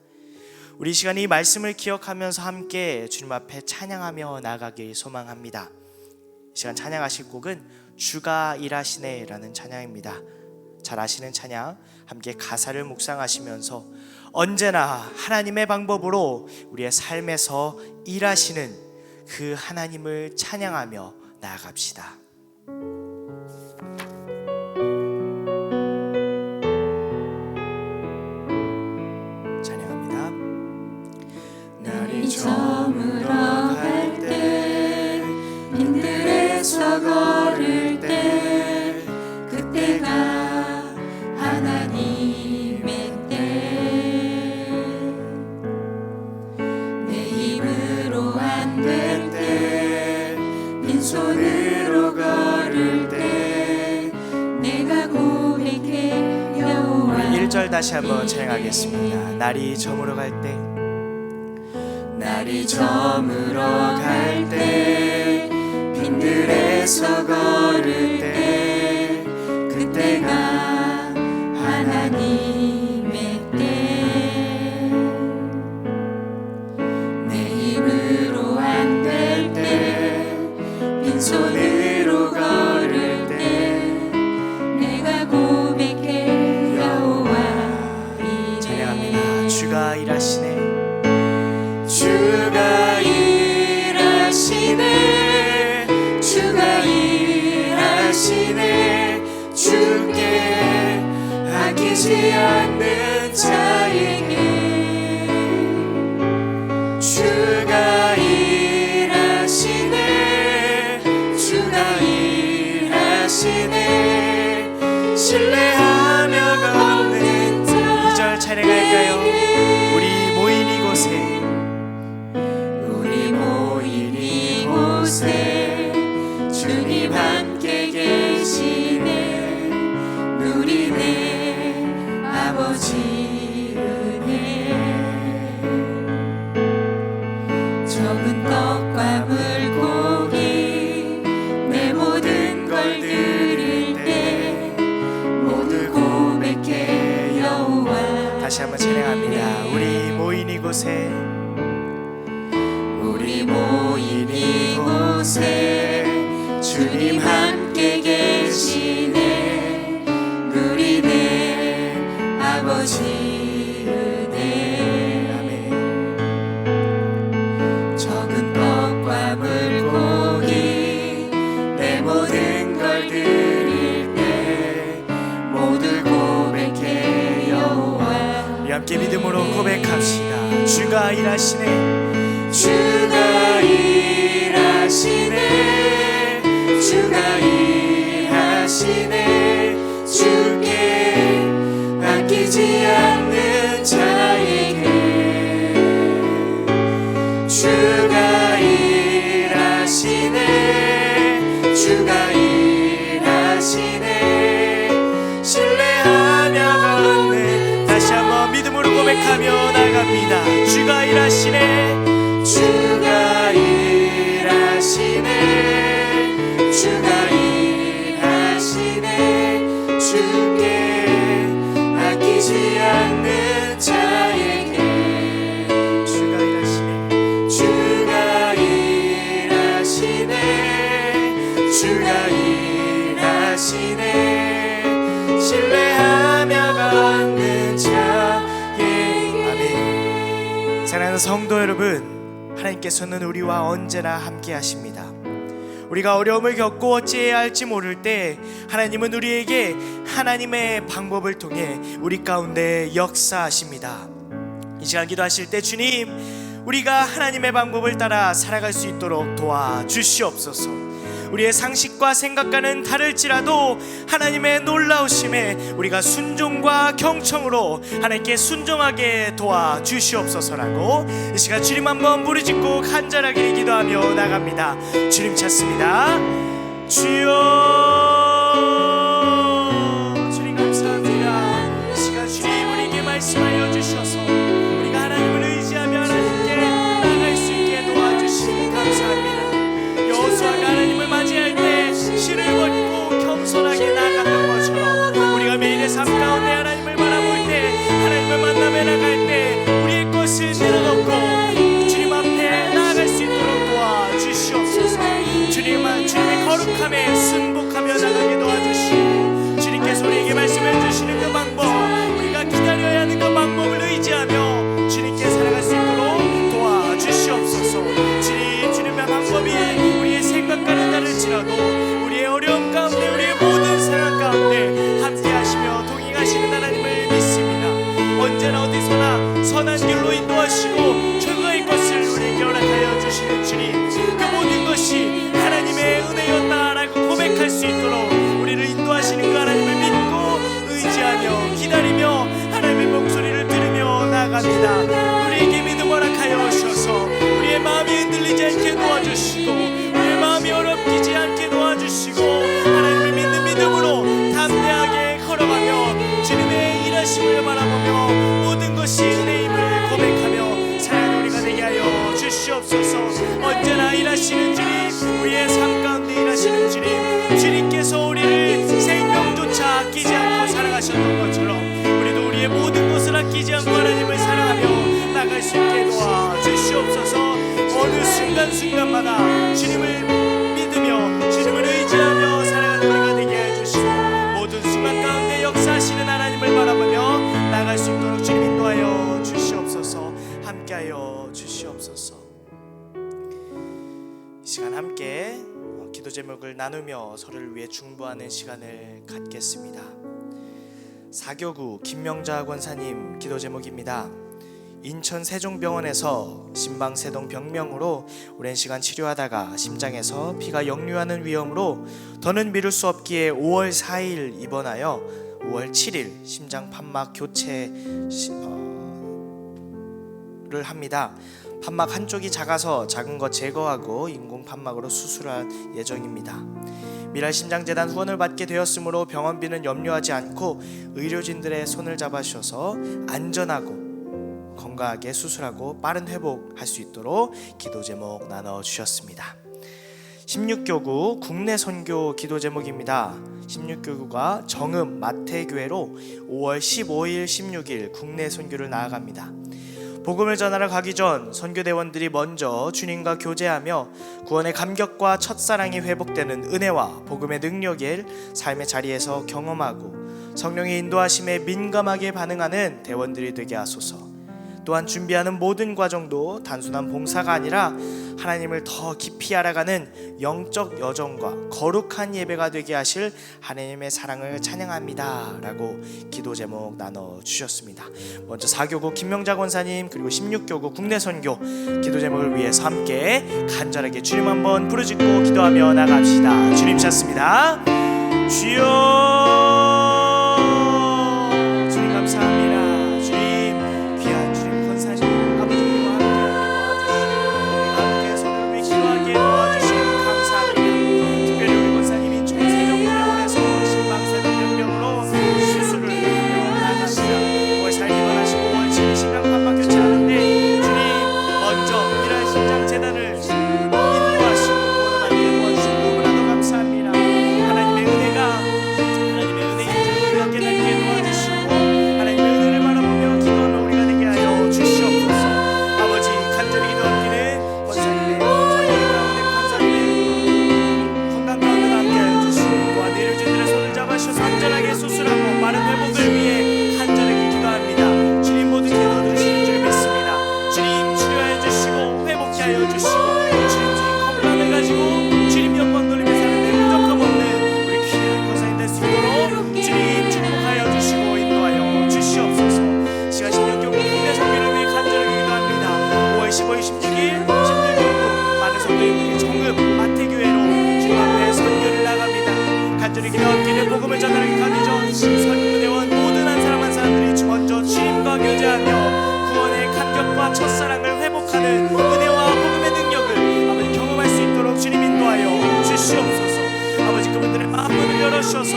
[SPEAKER 2] 우리 시간에 이 말씀을 기억하면서 함께 주님 앞에 찬양하며 나아가길 소망합니다. 이 시간 찬양하실 곡은 주가 일하시네 라는 찬양입니다. 잘 아시는 찬양 함께 가사를 묵상하시면서 언제나 하나님의 방법으로 우리의 삶에서 일하시는 그 하나님을 찬양하며 나아갑시다.
[SPEAKER 1] 저물어 갈 때 빈들에서 걸을 때 그때가 하나님의 때 내 힘으로 안 될 때 빈손으로 걸을 때 내가 고백해 여호와.
[SPEAKER 2] 1절 다시 한번 찬양하겠습니다. 날이 저물어 갈 때
[SPEAKER 1] 날이 저물어 갈 때 빈들에서 걸을 때 그때가 하나님의 때 내 힘으로 안 될 때 빈손으로 걸을 때 내가 고백해 여호와 이래.
[SPEAKER 2] 찬양합니다. 주가 일하시네.
[SPEAKER 1] 주가 일하시네 주가 일하시네 주께 아끼지 않는 자에게 주가 일하시네 주가 일하시네 신뢰하며 걷는 자.
[SPEAKER 2] 2절 찬양할까요? 우리 모인 이곳에
[SPEAKER 1] 주님 함께 계시네 누리네 아버지 은혜 적은 떡과 물고기 내 모든 걸 드릴 때 모두 고백해 여호와.
[SPEAKER 2] 다시 한번 찬양합니다. 우리 모인 이곳에 고기 내 모든 걸 드릴 때 모두 고백해 여호와. 우리 함께 믿음으로 고백합시다. 주가 일하시네, 주가 일하시네, 주가 일하시네. 주께 아끼지 않는 자에게 주가 일하시네, 주가 일하시네. 신뢰하며 걷는, 다시 한번 믿음으로 고백하며 나갑니다. 주가 일하시네, 주가 일하시네, 주가 일하시네. 주께 아끼지 않는 자에게 주가 일하시네, 주가 일하시네, 주가 일하시네. 신뢰하며 걷는 자에게. 아멘. 사랑하는 성도 여러분, 하나님께서는 우리와 언제나 함께 하십니다. 우리가 어려움을 겪고 어찌해야 할지 모를 때 하나님은 우리에게 하나님의 방법을 통해 우리 가운데 역사하십니다. 이 시간 기도하실 때 주님, 우리가 하나님의 방법을 따라 살아갈 수 있도록 도와주시옵소서. 우리의 상식과 생각과는 다를지라도 하나님의 놀라우심에 우리가 순종과 경청으로 하나님께 순종하게 도와주시옵소서라고 이 시간 주님 한번 부르짖고 간절하게 기도하며 나갑니다. 주님 찾습니다. 주여, 주님 감사합니다. 이 시간 주님 우리에게 말씀하여 주셔서 우리가 하나님을 의지하며 하나님께 나아갈 수 있게 도와주시니 감사합니다. 여호수아가 하나님을 맞이할 때 실을 벗고 겸손하게 나아갔던 것처럼 우리가 매일의 삶 가운데 하나님을 바라볼 때, 하나님을 만나며 나갈 때 우리의 것을 내려놓고 주님 앞에 나아갈 수 있도록 도와주시옵소서. 주님의 거룩함에 순복하며 나가게 도와주시고, 주님께서 우리에게 말씀해 주시는 그 방법, 우리가 기다려야 하는 그 방법을 의지하며 주님께 살아갈 수 있도록 도와주시옵소서. 주님의 방법이 우리의 생각과는 다를지라도 우리의 어려움 가운데, 우리의 모든 상황 가운데 함께 하시며 동행하시는 하나님을 믿습니다. 언제나 어디서나 선한 길로 인도하시고 최고의 것을 우리에게 허락하여 주시는 주님, 그 모든 것이 하나님의 은혜였다라고 고백할 수 있도록 우리를 인도하시는 그 하나님을 믿고 의지하며 기다리며 하나님의 목소리를 들으며 나갑니다. 우리에게 믿음 허락하여 주셔서 우리의 마음이 흔들리지 않게 도와주시고, 우리의 마음이 어렵지 않게 도와주시고, 하나님을 믿는 믿음으로 담대하게 걸어가며 주님의 일하심을 바라보며 모든 것이 은혜임을 고백하며 살아가는 우리가 되게 하여 주시옵소서. 언제나 일하시는 주님, 우리의 삶 가운데 일하시는 주님, 주님께서 우리를 생명조차 아끼지 않고 살아가셨던 것처럼 우리도 우리의 모든 것을 아끼지 않고 하나님을 사랑하며 나갈 수 있게 도와주시옵소서. 어느 순간순간마다 주님을 믿으며 주님을 의지하며 살아가는 우리가 되게 해주시고, 모든 순간 가운데 역사하시는 하나님을 바라보며 나갈 수 있도록 주님 인도하여 주시옵소서. 함께하여 주시옵소서. 이 시간 함께 기도 제목을 나누며 서로를 위해 중보하는 시간을 갖겠습니다. 사교구 김명자 권사님 기도 제목입니다. 인천 세종병원에서 심방세동 병명으로 오랜 시간 치료하다가 심장에서 피가 역류하는 위험으로 더는 미룰 수 없기에 5월 4일 입원하여 5월 7일 심장 판막 교체를 합니다. 판막 한쪽이 작아서 작은 것 제거하고 인공 판막으로 수술할 예정입니다. 미랄심장재단 후원을 받게 되었으므로 병원비는 염려하지 않고 의료진들의 손을 잡아주셔서 안전하고 건강하게 수술하고 빠른 회복할 수 있도록 기도 제목 나눠주셨습니다. 16교구 국내 선교 기도 제목입니다. 16교구가 정읍 마태교회로 5월 15일 16일 국내 선교를 나아갑니다. 복음을 전하러 가기 전 선교대원들이 먼저 주님과 교제하며 구원의 감격과 첫사랑이 회복되는 은혜와 복음의 능력을 삶의 자리에서 경험하고 성령의 인도하심에 민감하게 반응하는 대원들이 되게 하소서. 또한 준비하는 모든 과정도 단순한 봉사가 아니라 하나님을 더 깊이 알아가는 영적 여정과 거룩한 예배가 되게 하실 하나님의 사랑을 찬양합니다 라고 기도 제목 나눠주셨습니다. 먼저 4교구 김명자 권사님, 그리고 16교구 국내선교 기도 제목을 위해서 함께 간절하게 주님 한번 부르짖고 기도하며 나갑시다. 주님 찾습니다. 주여, 주님 감사합니다. 주님, 귀한 주님 권사님 아버지와 함께 손을 기도하게 도와주시니 감사합니다. 특별히 우리 권사님이 총세정병원에서 심방사정병으로 수술을 하며 나갑니다. 5월 4일 입원하시고 5월 7일 심장판 박혔지 않은데 주님 먼저 일할 심장재단을 인도하시고 모든 도와주시고 너무나도 감사합니다. 하나님의 은혜가 우리가 깨닫게 도와주시고 하나님의 은혜를 바라보며 기도하며 우리가 되게 하여 주시옵소서. 아버지, 간절히 기도하기는 권사님의 전쟁 가운데 권사님의 건강 가운데 함께하여 주시고 또한 내려진들의 손을 잡아주셔서 안전하게 수술하고 빠른 회복을 위해 간절하게 기도합니다. 주님 모든 기도 들으시는 줄 믿습니다. 주님 치료하여 주시고 회복케 하여 주시고 주님 건강을 가지고 주님 영광 돌리며 사는 부족함 없는 우리 귀한 권사님 될 수 있도록 주님 축복하여 주시고 인도하여 주시옵소서. 시간 16교구 국내 선교를 위해 간절하게 기도합니다. 5월 15일 16일 16교구 많은 성도님들이 정읍 마태교회로 주님 앞에 선교를 나갑니다. 간절히 기도하기를 복음을 전하기 가기 전 선교대원 모든 한 사람 한 사람들이 먼저 주님과 교제하며 구원의 감격과 첫사랑을 회복하는 은혜와 복음의 능력을 아버지 경험할 수 있도록 주님 인도하여 주시옵소서. 아버지, 그분들의 마음문을 열어주셔서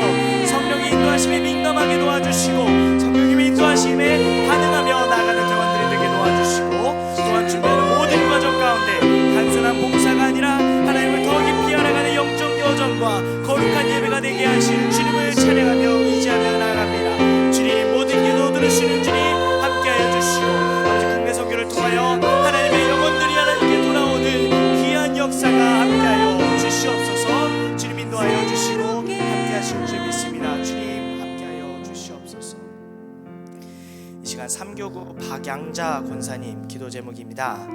[SPEAKER 2] 성령의 인도하심에 민감하게 도와주시고 성령님의 인도하심에 반응하며 나가는 대원들이 되게 도와주시고 또한 준비하는 모든 과정 가운데 단순한 봉사가 아니라 하나님을 더 깊이 알아가는 영적 여정과 거룩한 예배가 되게 하실 주님을 찬양하며 의지하며 나아갑니다. 주님 모든 기도 들으시는 주님 함께하여 주시고 아버지 국내 선교를 통하여 하나님의 영혼들이 하나님께 돌아오는 귀한 역사가 함께하여 주시옵소서. 주님 인도하여 주시고 함께하실 줄 믿습니다. 주님 함께하여 주시옵소서. 이 시간 3교구 박양자 권사님 기도 제목입니다.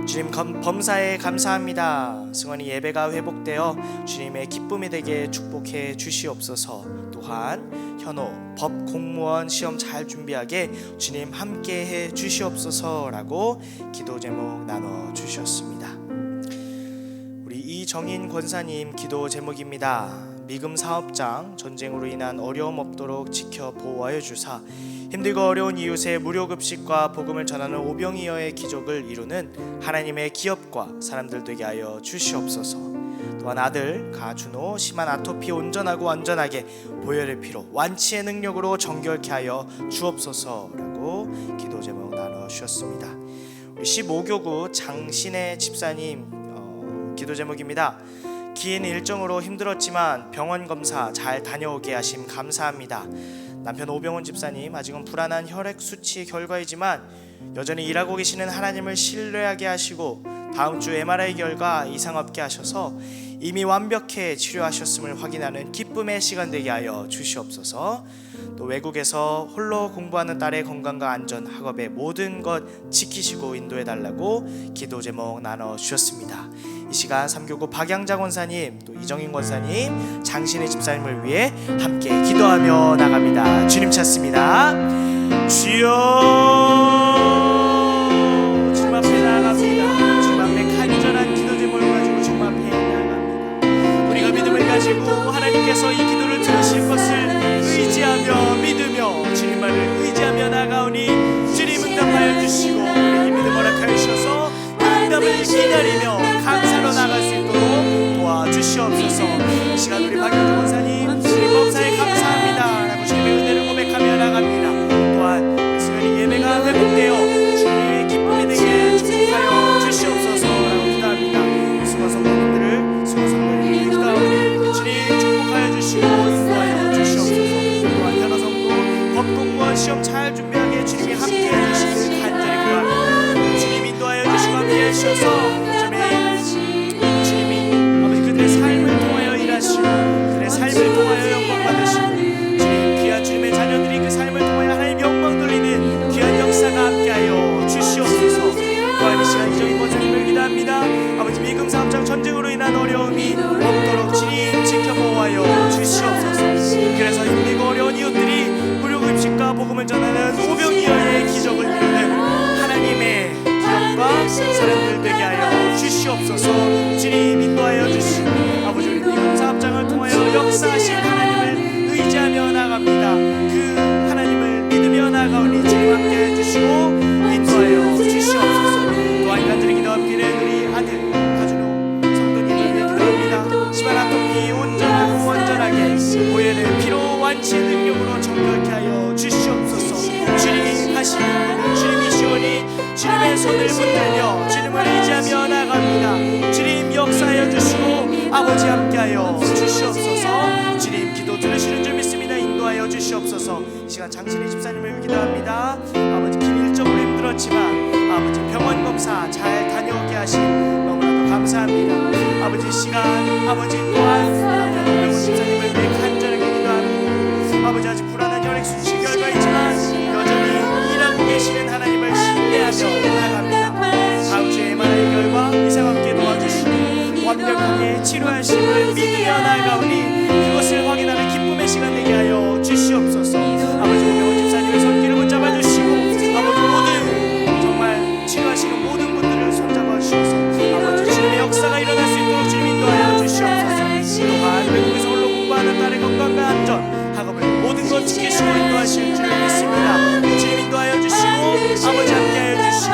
[SPEAKER 2] 주님 범사에 감사합니다. 승원이 예배가 회복되어 주님의 기쁨이 되게 축복해 주시옵소서. 또한 현호 법 공무원 시험 잘 준비하게 주님 함께해 주시옵소서라고 기도 제목 나눠 주셨습니다. 우리 이정인 권사님 기도 제목입니다. 미금 사업장 전쟁으로 인한 어려움 없도록 지켜 보호하여 주사 힘들고 어려운 이웃의 무료급식과 복음을 전하는 오병이어의 기적을 이루는 하나님의 기업과 사람들 되게 하여 주시옵소서. 또한 아들 가준호 심한 아토피 온전하고 완전하게 보혈의 피로 완치의 능력으로 정결케 하여 주옵소서라고 기도 제목 나눠주셨습니다. 우리 15교구 장신혜 집사님 기도 제목입니다. 긴 일정으로 힘들었지만 병원 검사 잘 다녀오게 하심 감사합니다. 남편 오병훈 집사님 아직은 불안한 혈액 수치 결과이지만 여전히 일하고 계시는 하나님을 신뢰하게 하시고 다음 주 MRI 결과 이상 없게 하셔서 이미 완벽해 치료하셨음을 확인하는 기쁨의 시간 되게 하여 주시옵소서. 또 외국에서 홀로 공부하는 딸의 건강과 안전, 학업의 모든 것 지키시고 인도해 달라고 기도 제목 나눠 주셨습니다. 이 시간 3교구 박양자 권사님 또 이정인 권사님 장신의 집사님을 위해 함께 기도하며 나갑니다. 주님 찾습니다. 주여, 주님 앞에 나갑니다. 주님 앞에 간절한 기도 제목을 가지고 주님 앞에 나갑니다. 우리가 믿음을 가지고 하나님께서 이 기도를 들으실 것을 의지하며 믿으며 주님 말을 의지하며 나가오니 주님 응답하여 주시고 우리에게 믿음 허락하여 주셔서 그 응답을 기다리며 감사로 나갈 수 있도록 도와주시옵소서. 이 시간 우리 박영주 권사님 주님 범사에 감사합니다 라고 주님의 은혜를 고백하며 나갑니다. 또한 수요일 예배가 회복되어 주님의 기쁨이 되게 축복하여 주시옵소서 라고 기도합니다. 수고 성도님들을 수고 성도님들을 기도하오니 주님 축복하여 주시고 인도하여 주시옵소서. 또한 현호 성도 법공무원 시험 잘 준비하게 주님이 함께해 주시길 간절히 기도합니다. 주님 인도하여 주시고 함께해 주셔서 주님이 아버지 그들의 삶을 통하여 일하시고 그들의 삶을 통하여 영광 받으시고 주님 귀한 주님의 자녀들이 그 삶을 통하여 하나님 영광 돌리는 귀한 역사가 함께하여 가운데 역사하신 하나님을 의지하며 나갑니다. 그 하나님을 믿으며 나가오니 주님 함께 해주시고 인도하여 주시옵소서. 또한 간절히 기도합기를 우리 아들 가준호 성도님을 위해 기도합니다. 집안 아토피 온전하고 완전하게 보혈의 피로 완치 능력으로 정결케 하여 주시옵소서. 주님이 하시는 분은 주님이시오니 주님의 손을 붙들며 주님을 의지하며 나갑니다. 주님 역사하여 주시고 아버지 함께하여 주시옵소서. 주님 기도 들으시는 줄 믿습니다. 인도하여 주시옵소서. 이 시간 장신희 집사님을 위해 기도합니다. 아버지 길 일적으로 힘들었지만 아버지 병원 검사 잘 다녀오게 하신 너무나도 감사합니다. 아버지 시간 아버지 또한 남편 오병훈 집사님을 위해 간절하게 기도합니다. 아버지 아직 불안한 혈액 수치 결과이지만 여전히 일하고 계시는 하나님을 신뢰하며 나갑니다. 다음 주에 MRI 결과 이상 함께 도와주시고 완벽하게 치료하심을 믿으며 나가오니 그것을 확인하는 기쁨의 시간 되게 하여 주시옵소서. 아버지 오병훈 집사님의 손길을 붙잡아 주시고 아버지 모든 정말 치료하시는 모든 분들을 손잡아 주셔서 아버지 주님의 역사가 일어날 수 있도록 주님 인도하여 주시옵소서. 또한 외국에서 홀로 공부하는 딸의 건강과 안전 학업을 모든 것 지키시고 인도하실 줄 믿습니다. 주님 인도하여 주시고 아버지 함께하여 주시고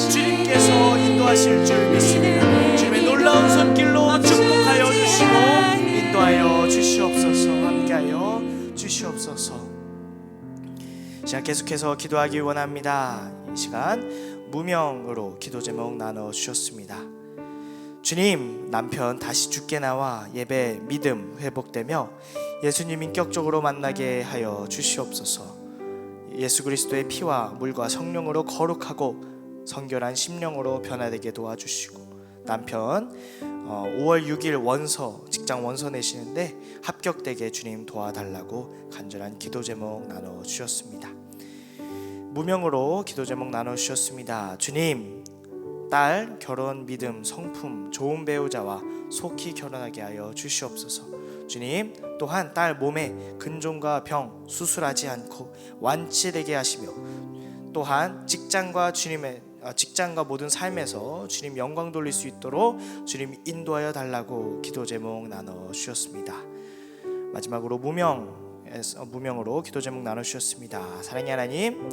[SPEAKER 2] 주님께서 인도하실 줄 믿습니다. 주님의 놀라운 손길로 축복하여 주시고 인도하여 주시옵소서. 함께하여 주시옵소서. 자, 계속해서 기도하기 원합니다. 이 시간 무명으로 기도 제목 나눠 주셨습니다. 주님, 남편 다시 죽게 나와 예배 믿음 회복되며 예수님 인격적으로 만나게 하여 주시옵소서. 예수 그리스도의 피와 물과 성령으로 거룩하고 성결한 심령으로 변화되게 도와주시고 남편 5월 6일 원서 직장 원서 내시는데 합격되게 주님 도와달라고 간절한 기도 제목 나눠 주셨습니다. 무명으로 기도 제목 나눠 주셨습니다. 주님, 딸 결혼 믿음 성품 좋은 배우자와 속히 결혼하게 하여 주시옵소서. 주님, 또한 딸 몸에 근종과 병 수술하지 않고 완치되게 하시며 또한 직장과 모든 삶에서 주님 영광 돌릴 수 있도록 주님 인도하여 달라고 기도 제목 나눠 주셨습니다. 마지막으로 무명으로 기도 제목 나눠 주셨습니다. 사랑의 하나님,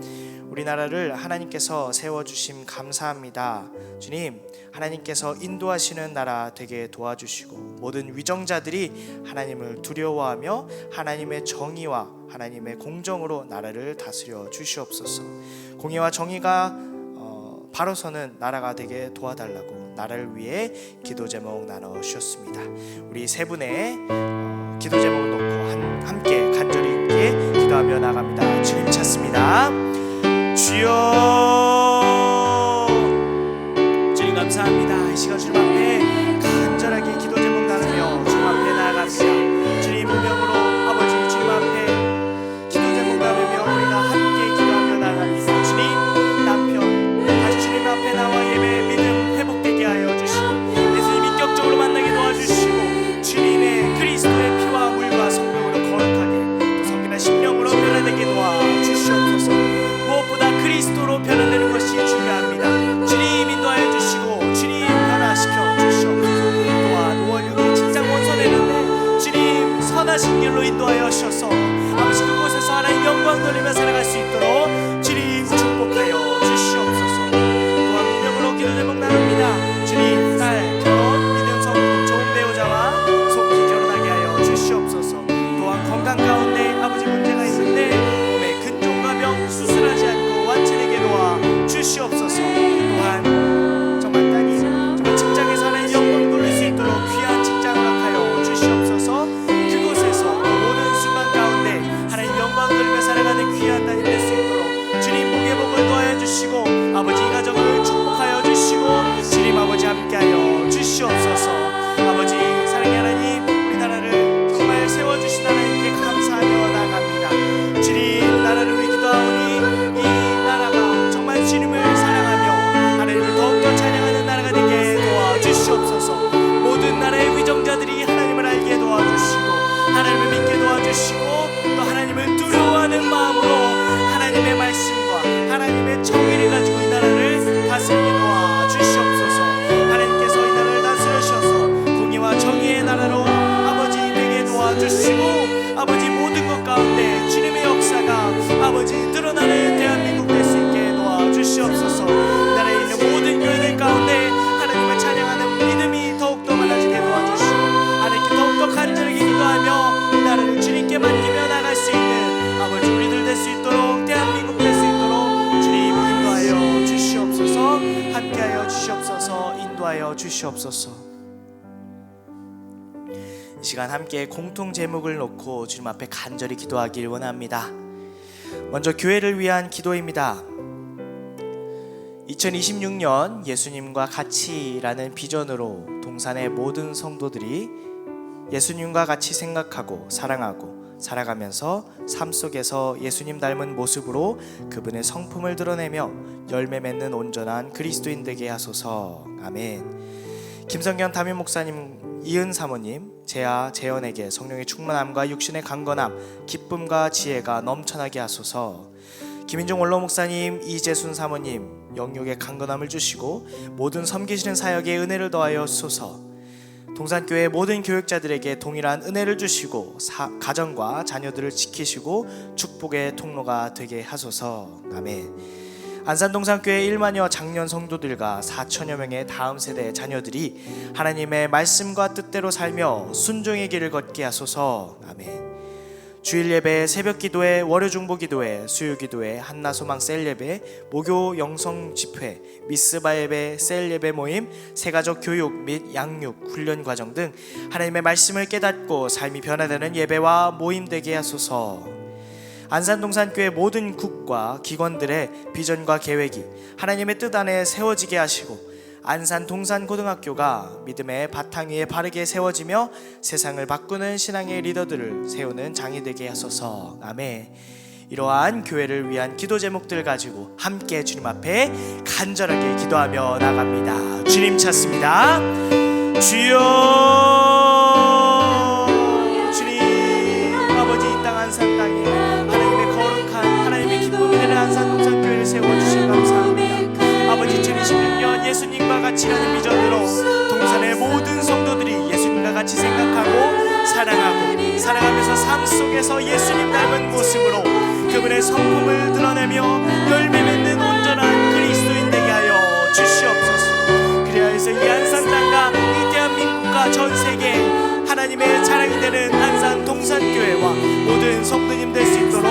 [SPEAKER 2] 우리나라를 하나님께서 세워주심 감사합니다. 주님, 하나님께서 인도하시는 나라 되게 도와주시고 모든 위정자들이 하나님을 두려워하며 하나님의 정의와 하나님의 공정으로 나라를 다스려 주시옵소서. 공의와 정의가 바로 서는 나라가 되게 도와달라고 나라를 위해 기도 제목 나눠 주셨습니다. 우리 세 분의 기도 제목을 놓고 함께 간절히 있게 기도하며 나갑니다. 주님 찾습니다. 주여, 주님 감사합니다. 이 시간 주님 앞에 간절하게 기도 제목 나누며 주님 앞에 나아갑니다. 주님 무명으로 아버지 주님 앞에 기도 제목 나누며 우리가 함께 기도하며 나갑니다. 주님, 남편 다시 주님 앞에 나와 예배 믿음 회복되게 하여 주시고 예수님 인격적으로 만나게 도와주시고 주님의 그리스도의 피와 물과 성령으로 거룩하게 또 성결한 심령으로 변화되게 도와주시옵소서. 무엇보다 그리스도로 변화되는 것이 중요합니다. 주님 인도하여 주시고 주님 변화시켜 주시옵소서. 또한 5월 6일 직장 원서 내는데 주님 선하신 길로 인도하여 주셔서 아버지 그곳에서 하나님 영광 돌리며 살아갈 수 있도록 주님 축복하여 주시옵소서. 또한 무명으로 기도 제목 나눕니다. 주님, 딸 결혼 믿음 성품 좋은 배우자와 속히 결혼하게 하여 주시옵소서. 또한 건강 가운데 아버지 문제가 있는데 몸에 근종과 병 수술하지 않고 완치되게 도와 주시옵소서. 또한 정말 따님 정말 직장에서 하나님 영광 돌릴 수 있도록 귀한 직장을 허락하여 주시옵소서. 그곳에서 모든 순간 가운데 주시고 아버지 모든 것 가운데 주님의 역사가 아버지 드러나는 대한민국 될 수 있게 도와주시옵소서. 나라에 있는 모든 교회들 가운데 하나님을 찬양하는 믿음이 더욱더 많아지게 도와주시고 하나님께 더욱더 간절하게 기도하며 이 나라를 주님께 맡기며 나갈 수 있는 아버지 우리들 될 수 있도록 대한민국 될 수 있도록 주님 인도하여 주시옵소서. 함께하여 주시옵소서. 인도하여 주시옵소서. 이 시간 함께 공통 제목을 놓고 주님 앞에 간절히 기도하길 원합니다. 먼저 교회를 위한 기도입니다. 2026년 예수님과 같이라는 비전으로 동산의 모든 성도들이 예수님과 같이 생각하고 사랑하고 살아가면서 삶 속에서 예수님 닮은 모습으로 그분의 성품을 드러내며 열매 맺는 온전한 그리스도인 되게 하소서. 아멘. 김성경 담임 목사님, 이은 사모님, 재아 재현에게 성령의 충만함과 육신의 강건함, 기쁨과 지혜가 넘쳐나게 하소서. 김인종 원로 목사님, 이재순 사모님, 영육의 강건함을 주시고 모든 섬기시는 사역에 은혜를 더하여 주소서. 동산교회 모든 교육자들에게 동일한 은혜를 주시고 가정과 자녀들을 지키시고 축복의 통로가 되게 하소서. 아멘. 안산동산교회 1만여 장년 성도들과 4천여 명의 다음 세대의 자녀들이 하나님의 말씀과 뜻대로 살며 순종의 길을 걷게 하소서. 아멘. 주일 예배, 새벽 기도회, 월요 중보 기도회, 수요 기도회, 한나소망 셀 예배, 목요 영성 집회, 미스바 예배, 셀 예배 모임, 새가족 교육 및 양육, 훈련 과정 등 하나님의 말씀을 깨닫고 삶이 변화되는 예배와 모임 되게 하소서. 안산동산교회 모든 국과 기관들의 비전과 계획이 하나님의 뜻 안에 세워지게 하시고 안산동산고등학교가 믿음의 바탕 위에 바르게 세워지며 세상을 바꾸는 신앙의 리더들을 세우는 장이 되게 하소서. 아멘. 이러한 교회를 위한 기도 제목들 가지고 함께 주님 앞에 간절하게 기도하며 나갑니다. 주님 찾습니다. 주여, 주님, 아버지 이 땅 안산 땅에 하나님의 거룩한 하나님의 기쁨이 되는 안산동산교회를 세워주신 감사합니다. 아버지 2026년 예수님과 같이라는 비전으로 동산의 모든 성도들이 예수님과 같이 생각하고 사랑하고 살아가면서 삶 속에서 예수님 닮은 모습으로 그분의 성품을 드러내며 열매 맺는 온전한 그리스도인 되게 하여 주시옵소서. 그래야 해서 이 안산 땅과 이 대한민국과 전 세계 하나님의 자랑이 되는 안산 동산교회와 모든 성도님 될 수 있도록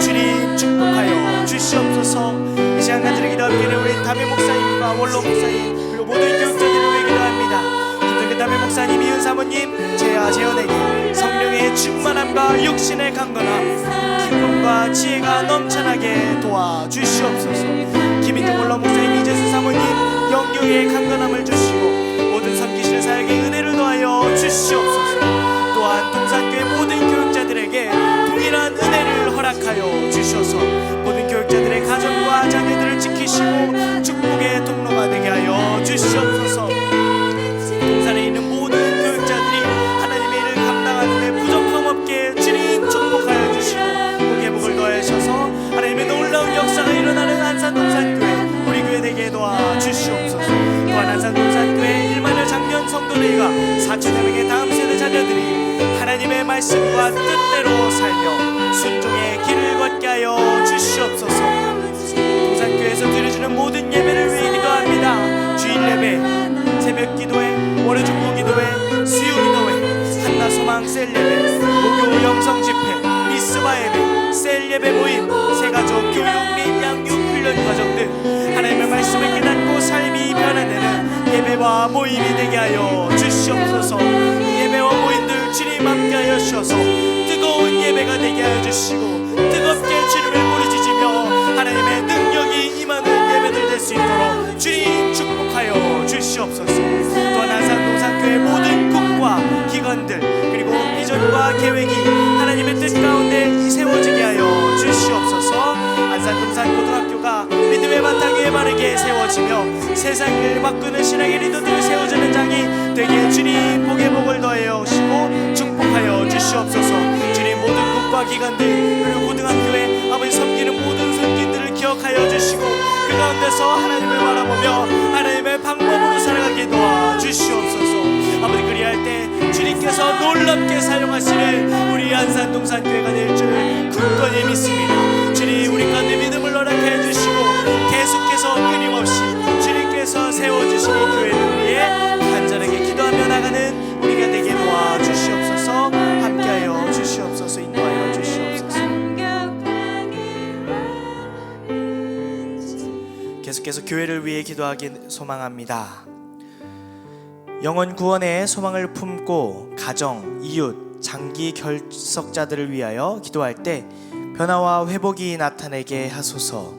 [SPEAKER 2] 주님 축복하여 주시옵소서. 이 시간 간절히 기도하기를 우리 담임 목사님과 원로 목사님 그리고 모든 교육자들을 위해 기도합니다. 김성근 담임 목사님, 이은 사모님, 재아 재현에게 성령의 충만함과 육신의 강건함, 기쁨과 지혜가 넘쳐나게 도와주시옵소서. 김인종 원로 목사님, 이재순 사모님, 영육의 강건함을 주시고 모든 섬기시는 사역에 은혜를 더하여 주시옵소서. 또한 동산교회 모든 교육자들에게 동일한 은혜를 허락하여 주셔서 모든 교육자들의 가정과 자녀들을 지키시고 축복의 통로가 되게 하여 주시옵소서. 동산에 있는 모든 교육자들이 하나님의 일을 감당하는 데 부족함 없게 주님 축복하여 주시고 복의 복을 더하셔서 하나님의 놀라운 역사가 일어나는 안산동산교회 우리 교회 되게 도와주시옵소서. 또한 안산동산교회 1만여 장년 성도들과 4천여 명의 다음 세대 자녀들이 하나님의 말씀과 뜻대로 살며 순종의 길을 걷게 하여 주시옵소서. 동산교회에서 드려지는 모든 예배를 위해 기도합니다. 주일 예배, 새벽 기도회, 월요 중보 기도회, 수요 기도회, 한나소망 셀 예배, 목요 영성 집회, 미스바 예배, 셀 예배 모임, 새가족 교육 및 양육 훈련 과정 등 하나님의 말씀을 깨닫고 삶이 변화되는 예배와 모임이 되게 하여 주시옵소서. 이 예배와 모임들 주님 함께 하여 주셔서 뜨거운 예배가 되게 하여 주시고 뜨겁게 주님을 부르짖으며 하나님의 능력이 임하는 예배들 될 수 있도록 주님 축복하여 주시옵소서. 또한 안산동산교회 모든 국과 기관들 그리고 비전과 계획이 하나님의 뜻 가운데 세워지게 하여 주시옵소서. 안산동산고등학교가 믿음의 바탕 위에 바르게 세워지며 세상을 바꾸는 신앙의 리더들을 세워주는 장이 되게 주님 복의 복을 더하여 오시고 축복하여 주시옵소서. 주님 모든 국과 기관들 그리고 고등학교에 아버지 섬기는 모든 손길들을 기억하여 주시고 그 가운데서 하나님을 바라보며 하나님의 방법으로 살아가게 도와주시옵소서. 아버지 그리할 때 주님께서 놀라운 놀랍게 사용하시는 우리 안산 동산교회가 될 줄 굳건히 믿습니다. 주님 우리 가운데 믿음을 허락해 주시고 계속해서 끊임없이 주님께서 세워주신 이 교회를 위해 간절하게 기도하며 나가는 우리가 되게 도와주시옵소서. 함께하여 주시옵소서. 인도하여 주시옵소서. 계속해서 교회를 위해 기도하기 소망합니다. 영혼 구원의 소망을 품고 가정, 이웃, 장기 결석자들을 위하여 기도할 때 변화와 회복이 나타내게 하소서.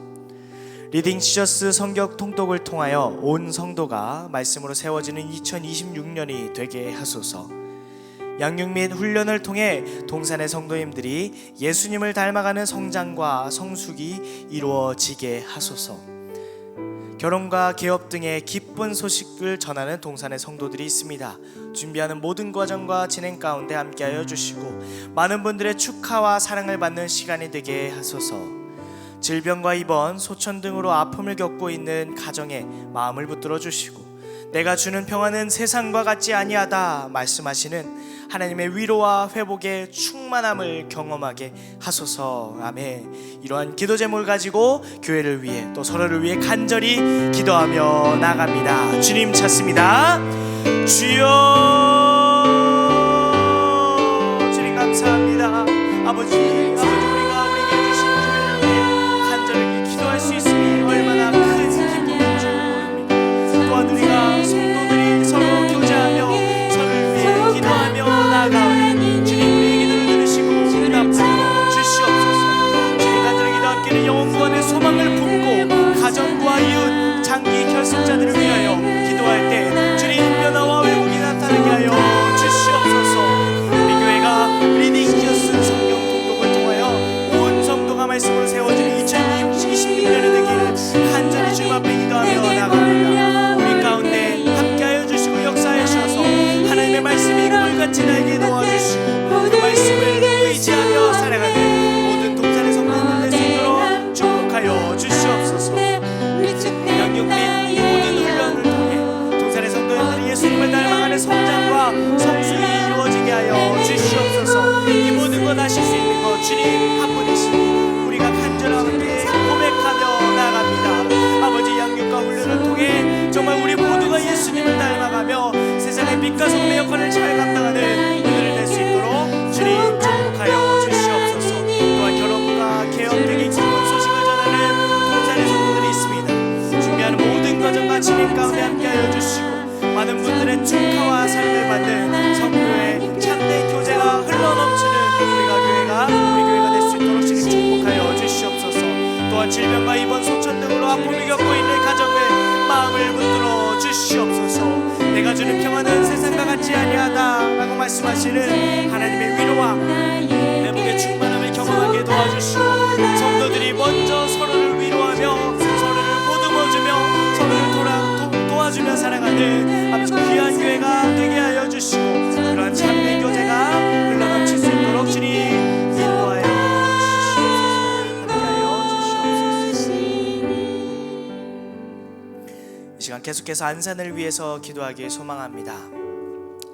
[SPEAKER 2] 리딩 지저스 성경 통독을 통하여 온 성도가 말씀으로 세워지는 2026년이 되게 하소서. 양육 및 훈련을 통해 동산의 성도님들이 예수님을 닮아가는 성장과 성숙이 이루어지게 하소서. 결혼과 개업 등의 기쁜 소식을 전하는 동산의 성도들이 있습니다. 준비하는 모든 과정과 진행 가운데 함께하여 주시고 많은 분들의 축하와 사랑을 받는 시간이 되게 하소서. 질병과 입원, 소천 등으로 아픔을 겪고 있는 가정에 마음을 붙들어 주시고 내가 주는 평안은 세상과 같지 아니하다 말씀하시는 하나님의 위로와 회복의 충만함을 경험하게 하소서. 아멘. 이러한 기도 제목을 가지고 교회를 위해 또 서로를 위해 간절히 기도하며 나갑니다. 주님 찾습니다. 주여, 주님 감사합니다. 아버지 우리가 우리에게 주신 교회를 위해 간절히 기도할 수 있음이 얼마나 큰 기쁨인 줄 모릅니다. 또한 우리가 성도들이 서로 교제하며 서로를 위해 기도하며 나아가오니 주님 우리의 기도를 들으시고 응답하여 주시옵소서. 주님 간절히 기도함께는 영혼 구원의 소망을 품고 가정과 이웃, 장기 결석자들을 위하여 기도할 때 주님 변화와 회복이 나타나게 하여 주시옵소서. 우리 교회가 리딩 지저스 성경 통독을 통하여 온 성도가 말씀으로 세워지는 2026년이 되기를 간절히 주님 앞에 기도하며 나갑니다. 우리 가운데 함께하여 주시고 역사해 주셔서 하나님의 말씀이 물같이 날게 도와주시고 그 말씀을 의지하며 살아가는 모든 동산의 성도들 될 수 있도록 축복하여 주시옵소서. 양육 및 모든 훈련을 통해 동산의 성도들이 예수님을 닮아가는 성장과 성숙이 이루어지게 하여 주시옵소서. 이 모든 것 하실 수 있는 것 주님 한 분이시니 우리가 간절하게 고백하며 나갑니다. 아버지 양육과 훈련을 통해 정말 우리 모두가 예수님을 닮아가며 세상의 빛과 소금의 역할을 잘 감당하는 우리들 될 수 있도록 주님 축복하여 주시옵소서. 또한 결혼과 개업 등의 기쁜 소식을 전하는 동산의 성도들이 있습니다. 준비하는 모든 과정과 진행 가운데 함께하여 주시고 많은 분들의 축하와 사랑을 받는 성도의 참된 교제가 흘러넘치는 우리 교회가 될 수 있도록 주님 축복하여 주시옵소서. 또한 질병과 입원, 소천 등으로 아픔을 겪고 있는 가정을 마음을 붙들어 주시옵소서. 내가 주는 평안은 세상과 같지 아니하다 라고 말씀하시는 하나님의 위로와 회복의 충만함을 경험하게 도와주시고 성도들이 먼저 서로를 위로하며 서로를 보듬어주며 서로를 도와주며 사랑하는 아버지 귀한 교회가 되게 하여 주시고 그러한 참된 교제가 흘러넘칠 수 있도록 주님 인도하여 주시옵소서. 함께하여 주시옵소서. 이 시간 계속해서 안산을 위해서 기도하기 소망합니다.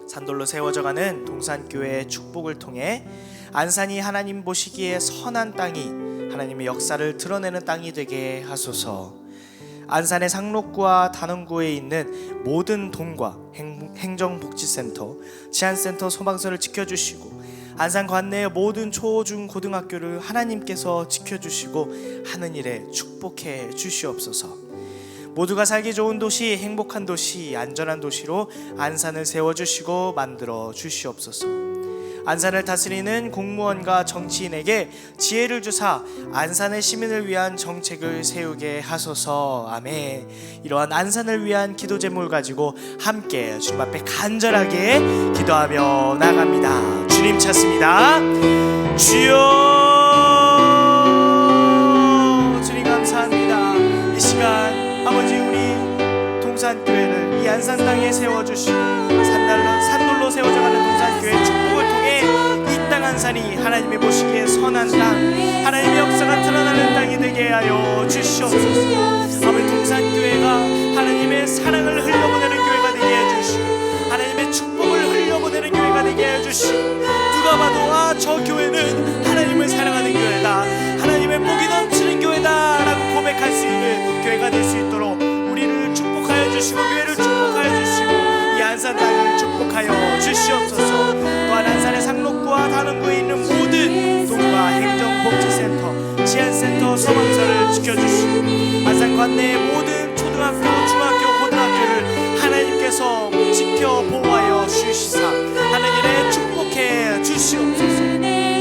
[SPEAKER 2] 산돌로 세워져가는 동산교회의 축복을 통해 안산이 하나님 보시기에 선한 땅이 하나님의 역사를 드러내는 땅이 되게 하소서. 안산의 상록구와 단원구에 있는 모든 동과 행정복지센터, 치안센터, 소방서를 지켜주시고 안산 관내의 모든 초, 중, 고등학교를 하나님께서 지켜주시고 하는 일에 축복해 주시옵소서. 모두가 살기 좋은 도시, 행복한 도시, 안전한 도시로 안산을 세워주시고 만들어 주시옵소서. 안산을 다스리는 공무원과 정치인에게 지혜를 주사 안산의 시민을 위한 정책을 세우게 하소서. 아멘. 이러한 안산을 위한 기도 제목을 가지고 함께 주님 앞에 간절하게 기도하며 나갑니다. 주님 찾습니다. 주여, 주님 감사합니다. 이 시간 아버지 우리 동산교회를 이 안산 땅에 세워주시고 산돌로 세워져가는 동산교회 축복을 통해 이 땅 안산이 하나님이 보시기에 선한 땅, 하나님의 역사가 드러나는 땅이 되게 하여 주시옵소서. 아버지 동산교회가 하나님의 사랑을 흘려보내는 교회가 되게 해주시고 하나님의 축복을 흘려보내는 교회가 되게 해주시고 주시고, 누가 봐도 저 교회는 하나님을 사랑하는 교회다, 하나님의 복이 넘치는 교회다 라고 고백할 수 있는 교회가 될 수 있도록 우리를 축복하여 주시고, 교회를 축복하여 주시고, 이 안산당을 축복하여 주시옵소서. 또한 안산의 상록구와 단원구에 있는 모든 동과 행정복지센터, 치안센터, 소방서를 지켜주시고, 안산 관내의 모든 초등학교, 중학교, 고등학교를 하나님께서 지켜 보호하여 주시사 하나님의 축복해 주시옵소서.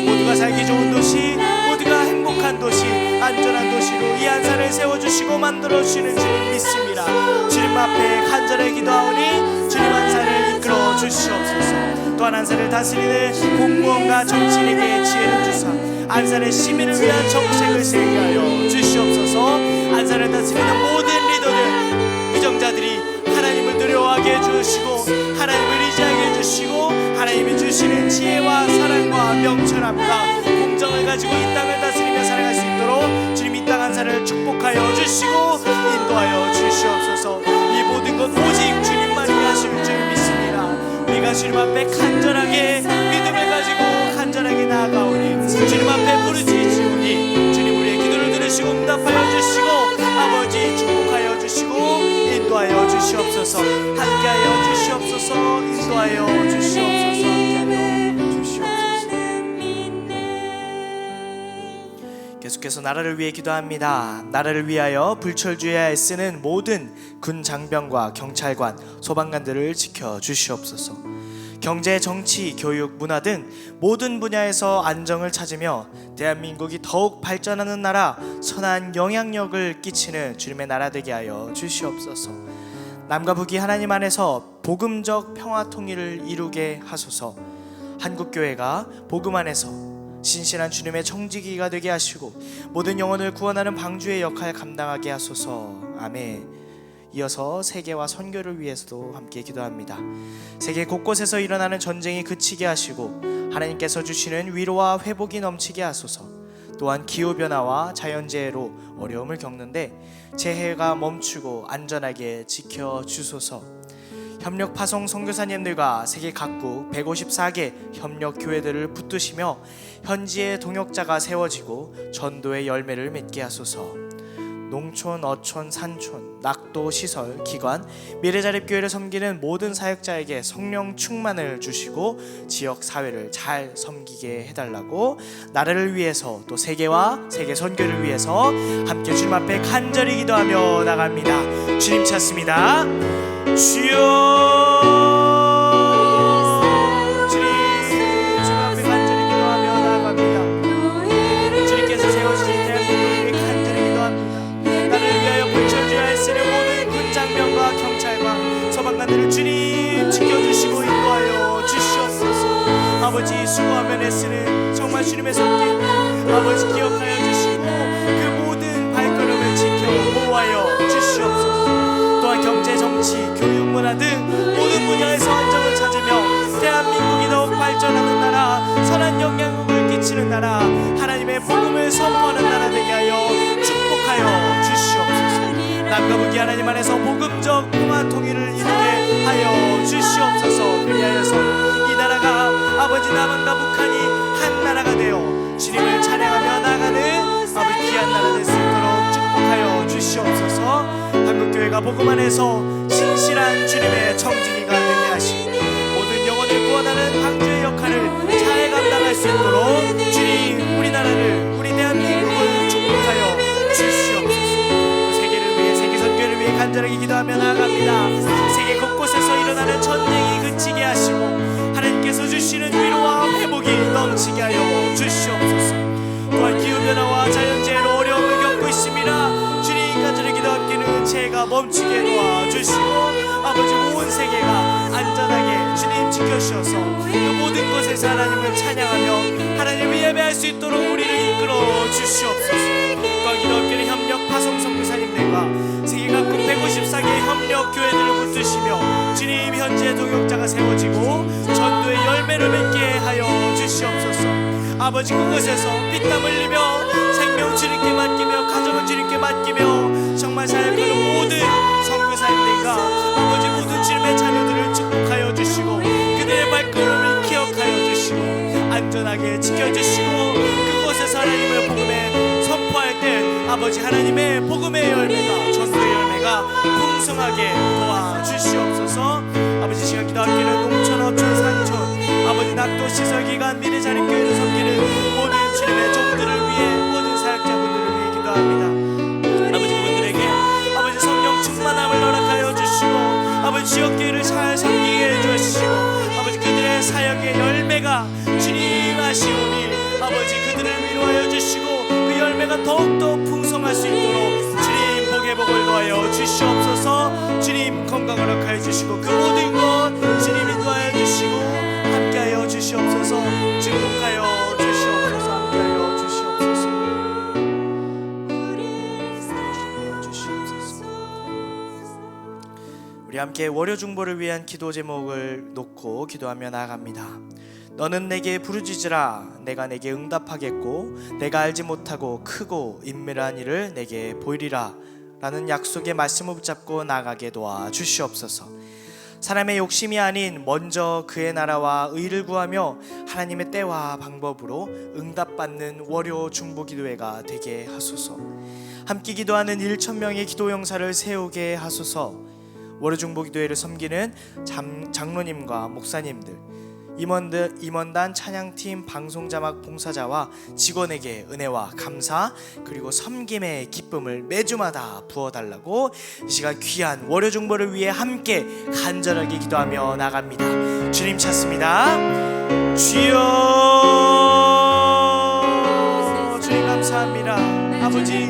[SPEAKER 2] 모두가 살기 좋은 도시, 모두가 행복한 도시, 안전한 도시로 이 안산을 세워주시고 만들어주시는 주님 믿습니다. 주님 앞에 간절히 기도하오니 주님 안산을 이끌어 주시옵소서. 또한 안산을 다스리는 공무원과 정치인에게 지혜를 주사 안산의 시민을 위한 정책을 세우게 하여 주시옵소서. 안산을 다스리는 모든 리더들, 위정자들이 하나님을 두려워하게 해주시고, 하나님을 의지하게 해주시고, 하나님이 주시는 지혜와 사랑과 명철함과 공정을 가지고 이 땅을 다스리며 살아갈 수 있도록 주님 이 땅 안산을 축복하여 주시고 인도하여 주시옵소서. 이 모든 것 오직 주님만이 하실 줄 믿습니다. 우리가 주님 앞에 간절하게 믿음을 가지고 간절하게 나아가오니 주님 앞에 부르짖으오니 주님 우리의 기도를 들으시고 응답하여 주시고 아버지 축복하여 주시고 인도하여 주시옵소서. 함께하여 주시옵소서. 인도하여 주시옵소서. 함께하여 주시옵소서. 계속해서 나라를 위해 기도합니다. 나라를 위하여 불철주야에 애쓰는 모든 군 장병과 경찰관, 소방관들을 지켜 주시옵소서. 경제, 정치, 교육, 문화 등 모든 분야에서 안정을 찾으며 대한민국이 더욱 발전하는 나라, 선한 영향력을 끼치는 주님의 나라 되게 하여 주시옵소서. 남과 북이 하나님 안에서 복음적 평화 통일을 이루게 하소서. 한국교회가 복음 안에서 신실한 주님의 청지기가 되게 하시고 모든 영혼을 구원하는 방주의 역할 감당하게 하소서. 아멘. 이어서 세계와 선교를 위해서도 함께 기도합니다. 세계 곳곳에서 일어나는 전쟁이 그치게 하시고 하나님께서 주시는 위로와 회복이 넘치게 하소서. 또한 기후변화와 자연재해로 어려움을 겪는데 재해가 멈추고 안전하게 지켜주소서. 협력 파송 선교사님들과 세계 각국 154개 협력 교회들을 붙드시며 현지의 동역자가 세워지고 전도의 열매를 맺게 하소서. 농촌, 어촌, 산촌, 낙도, 시설, 기관, 미래자립교회를 섬기는 모든 사역자에게 성령 충만을 주시고 지역 사회를 잘 섬기게 해달라고 나라를 위해서 또 세계와 세계 선교를 위해서 함께 주님 앞에 간절히 기도하며 나갑니다. 주님 찾습니다. 주여. 주님 앞에 간절히 기도하며 나갑니다. 주님께서 세워주신 대한민국을 위해 간절히 기도합니다. 나를 위하여 불철주야에 쓰는 모든 군장병과 경찰과 소방관들을 주님 지켜주시고 인도하여 주시옵소서. 아버지 수고하며 애쓰는 정말 주님의 손길 아버지 기억하여 주시고 그 모든 발걸음을 지켜 보호하여 주시옵소서. 또한 경제, 정치, 교육, 문화 등 모든 분야에서 안정을 찾으며 대한민국이 더욱 발전하는 나라, 선한 영향력을 끼치는 나라, 하나님의 복음을 선포하는 나라 되게 하여 축복하여 주시옵소서. 남과 북이 하나님 안에서 복음적 평화 통일을 이루게 하여 주시옵소서. 그리하여서 이 나라가 아버지 남한과 북한이 한 나라가 되어 주님을 찬양하며 나가는 아버지 귀한 나라 될 수 있도록 축복하여 주시옵소서. 한국교회가 복음 안에서 신실한 주님의 청지기가 되게 하시고 모든 영혼을 구원하는 방주의 역할을 잘 감당할 수 있도록 주님 우리나라를 우리 대한민국을 축복하여 주시옵소서. 세계를 위해 세계 선교를 위해 간절하게 기도하며 나아갑니다. 세계 곳곳에서 일어나는 전쟁이 그치게 하시고 하나님께서 주시는 위로와 회복이 넘치게 하여 주시옵소서. 또한 기후변화와 자연재해로 어려움을 겪고 있습니다. 주님 간절히 기도함께는 재해가 멈추게 도와주시고 아버지 온 세계가 안전하게 주님 지켜주셔서 그 모든 곳에서 하나님을 찬양하며 하나님을 예배할 수 있도록 우리를 이끌어 주시옵소서. 또한 기도함께는 협력 파송 선교사님들과 세계 각국 154개의 협력 교회들을 붙드시며 주님 현재 동역자가 세워지고 전도의 열매를 맺게 하여 주시옵소서. 아버지 그곳에서 피땀 흘리며 생명 주님께 맡기며 가정을 주님께 맡기며 정말 사역하는 모든 선교사님들과 아버지 모든 주님의 자녀들을 축복하여 주시고 그들의 발걸음을 기억하여 주시고 안전하게 지켜주시고 그곳에서 하나님의 복음에 선포할 때 아버지 하나님의 복음의 열매가 전도의 열매가 풍성하게 도와주시옵소서. 아버지 시간 기도하기는 농촌 어촌 산촌 아버지 낙도 시설기관 미래자립교회를 섬기는 모든 주님의 종들을 위해 모든 사역자분들을 위해 기도합니다. 아버지 그분들에게 아버지 성령 충만함을 허락하여 주시고 아버지 지역교회를 잘 섬기게 해주시고 아버지 그들의 사역의 열매가 주님 하시오니 아버지 그들을 위로하여 주시고 그 열매가 더욱더 풍성할 수 있도록 주님 복의 복을 더하여 주시옵소서. 주님 건강을 허락하여 주시고 그 모든 것 주님 인도하여 주시고 함께하여 주시옵소서. 축복하여 주시옵소서. 함께하여 주시옵소서. 우리 함께 월요 중보를 위한 기도 제목을 놓고 기도하며 나아갑니다. 너는 내게 부르짖으라 내가 내게 응답하겠고 내가 알지 못하고 크고 인밀한 일을 내게 보이리라 라는 약속의 말씀을 붙잡고 나가게 도와주시옵소서. 사람의 욕심이 아닌 먼저 그의 나라와 의를 구하며 하나님의 때와 방법으로 응답받는 월요 중보 기도회가 되게 하소서. 함께 기도하는 1,000명의 기도 용사를 세우게 하소서. 월요 중보 기도회를 섬기는 장로님과 목사님들, 임원단 찬양팀 방송자막 봉사자와 직원에게 은혜와 감사 그리고 섬김의 기쁨을 매주마다 부어달라고 이 시간 귀한 월요 중보를 위해 함께 간절하게 기도하며 나갑니다. 주님 찾습니다. 주여 주님 감사합니다. 아버지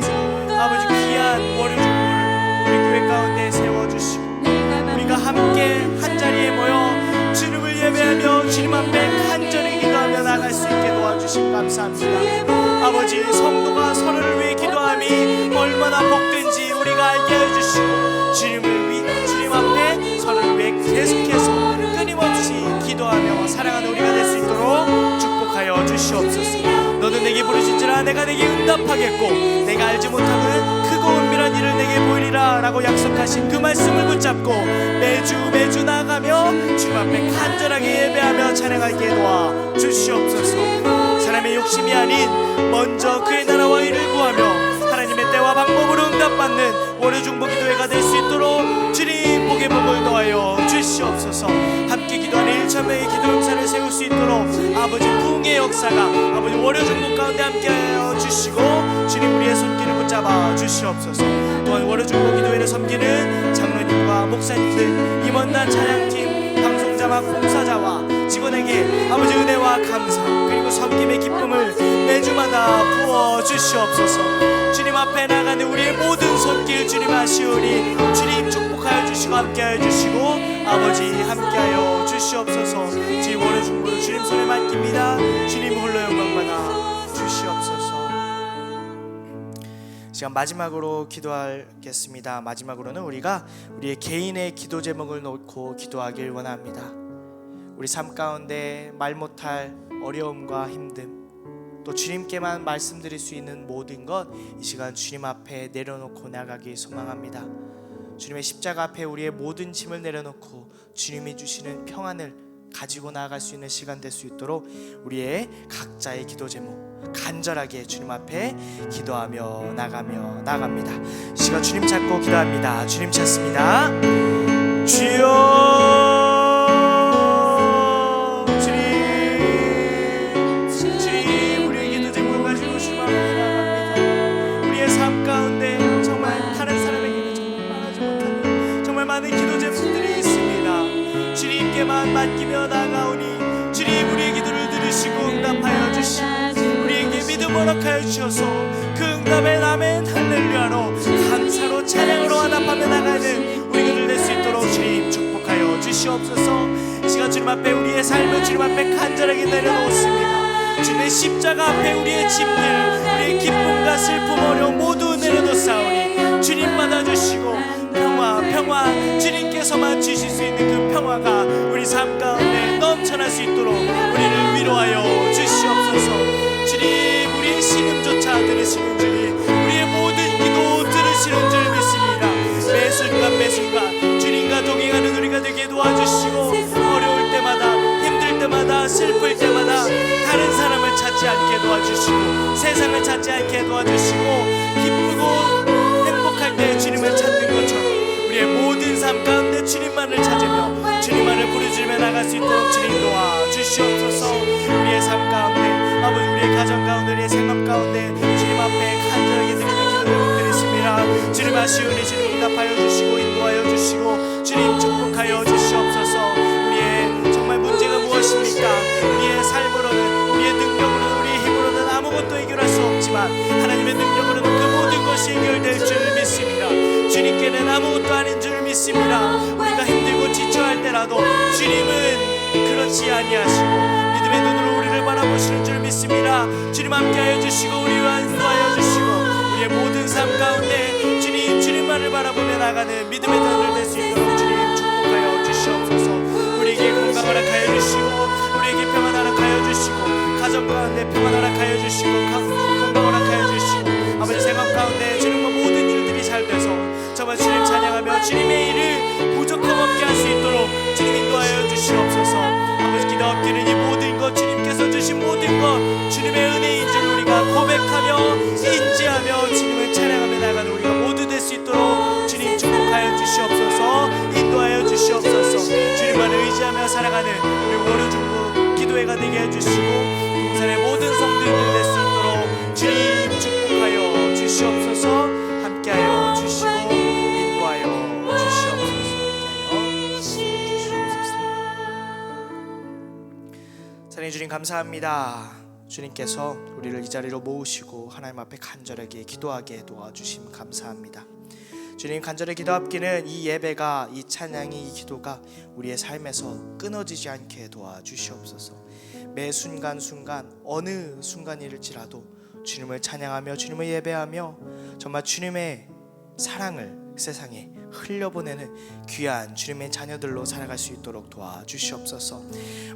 [SPEAKER 2] 귀한 월요 중보를 우리 교회 가운데 세워주시고 우리가 함께 한자리에 모여 주님을 예배하며 주님 앞에 간절히 기도하며 나갈 수 있게 도와주심 감사합니다. 아버지 성도가 서로를 위해 기도함이 얼마나 복된지 우리가 알게 해주시고 주님 앞에 서로를 위해 계속해서 끊임없이 기도하며 사랑하는 우리가 될 수 있도록 축복하여 주시옵소서. 너는 내게 부르짖으라 내가 내게 응답하겠고 내가 알지 못하는 크고 은밀한 일을 내게 보이리라 라고 약속하신 그 말씀을 붙잡고 매주 나아가며 주님 앞에 간절하게 예배하며 찬양하게 도와 주시옵소서. 사람의 욕심이 아닌 먼저 그의 나라와 일을 구하며 하나님의 때와 방법으로 응답받는 월요 중보 기도회가 될 수 있도록 주님 복의 복을 더하여 주시옵소서. 함께 기도하는 1,000명의 기도 용사를 세울 수 있도록 아버지 부흥의 역사가 아버지 월요 중보 가운데 함께하여 주시고 주님 우리의 손길을 붙잡아 주시옵소서. 또한 월요 중보 기도회를 섬기는 장로님과 목사님들, 임원단 찬양팀, 방송자막 봉사자와 직원에게 아버지 은혜와 감사 그리고 섬김의 기쁨을 매주마다 부어 주시옵소서. 주님 앞에 나가는 우리의 모든 손길 주님 하시오니 주님 축복하여 주시고 함께하여 주시고 아버지 함께하여 주시옵소서. 주님 월요 중보를 주님 손에 맡깁니다. 주님 홀로 영광받아 주시옵소서. 시간 마지막으로 기도하겠습니다. 마지막으로는 우리가 우리의 개인의 기도 제목을 놓고 기도하길 원합니다. 우리 삶 가운데 말 못할 어려움과 힘듦 또 주님께만 말씀드릴 수 있는 모든 것 이 시간 주님 앞에 내려놓고 나가길 소망합니다. 주님의 십자가 앞에 우리의 모든 짐을 내려놓고 주님이 주시는 평안을 가지고 나아갈 수 있는 시간 될 수 있도록 우리의 각자의 기도 제목 간절하게 주님 앞에 기도하며 나갑니다. 이 시간 주님 찾고 기도합니다. 주님 찾습니다. 주여 주님 우리의 기도 제목을 가지고 주님 앞에 나갑니다. 우리의 삶 가운데 정말 다른 사람에게는 정말 말하지 못하는 정말 많은 기도 제목들이 있습니다. 주님께만 맡기며 나가오니 주님 우리의 기도를 들으시고 응답하여 주시고 우리에게 믿음 허락하여 주셔서 그 응답의 아멘 할렐루야로 감사로 찬양으로 화답하며 나가는 우리가 될 수 있도록 주님 축복하여 주시옵소서. 이 시간 주님 앞에 우리의 삶을 주님 앞에 간절하게 내려놓습니다. 주님의 십자가 앞에 우리의 짐들 우리의 기쁨과 슬픔 어려움 모두 내려놓사오니 주님 받아주시고 평화 주님께서만 주실 수 있는 그 평화가 우리 삶 가운데 넘쳐날 수 있도록 우리를 위로하여 주시옵소서. 주님 우리의 신음조차 들으시는 주님 우리의 모든 기도 들으시는 줄 믿습니다. 매순간 주님과 동행하는 우리가 되게 도와주시고 어려울 때마다 힘들 때마다 슬플 때마다 다른 사람 세상을 찾지 않게 도와주시고 기쁘고 행복할 때 주님을 찾는 것처럼 우리의 모든 삶 가운데 주님만을 찾으며 주님만을 부르짖으며 나갈 수 있도록 주님 도와주시옵소서. 우리의 삶 가운데 아버지 우리의 가정 가운데 우리의 생업 가운데 주님 앞에 간절하게 드리는 기도를 드리십니다. 주님 하시오니 주님 응답하여 주시고 인도하여 주시고 주님 축복하여 주시옵소서. 우리의 정말 문제가 무엇입니까? 우리의 삶으로는 우리의 능력으로는 우리의 힘으로는 아무것도 해결할 수 없지만 하나님의 능력으로는 그 모든 것이 해결될 줄 믿습니다. 주님께는 아무것도 아닌 줄 믿습니다. 우리가 힘들고 지쳐할 때라도 주님은 그렇지 아니하시고 믿음의 눈으로 우리를 바라보시는 줄 믿습니다. 주님 함께하여 주시고 우리와 인도하여 주시고 우리의 모든 삶 가운데 주님만을 바라보며 나가는 믿음의 자들 될 수 있도록 주님 축복하여 주시옵소서. 우리에게 건강 허락하여 주시고 우리에게 평안 허락하여 주시고 가정 가운데 평안 허락하여 주시고 건강 허락하여 주시고 아버지 생활 가운데 주님과 모든 일들이 잘 돼서 정말 주님 찬양하며 주님의 일을 부족함 없게 할 수 있도록 주님 인도하여 주시옵소서. 아버지 기도 없기는 이 모든 것 주님께서 주신 모든 것 주님의 은혜인 줄 우리가 고백하며 인지하며 주님을 찬양하며 나가는 우리가 모두 될 수 있도록 주님 축복하여 주시옵소서. 인도하여 주시옵소서. 주님만을 의지하며 살아가는 우리 월요중보 기도회가 되게 해주시고 동산의 모든 성도들 될 수 있도록 주님 축복하여 주시옵소서. 함께하여 주시고 인도하여 주시옵소서. 사랑해 주님 감사합니다. 주님께서 우리를 이 자리로 모으시고 하나님 앞에 간절하게 기도하게 도와주심 감사합니다. 주님 간절히 기도합기는 이 예배가 이 찬양이 이 기도가 우리의 삶에서 끊어지지 않게 도와주시옵소서. 매 순간순간 어느 순간일지라도 주님을 찬양하며 주님을 예배하며 정말 주님의 사랑을 세상에 흘려보내는 귀한 주님의 자녀들로 살아갈 수 있도록 도와주시옵소서.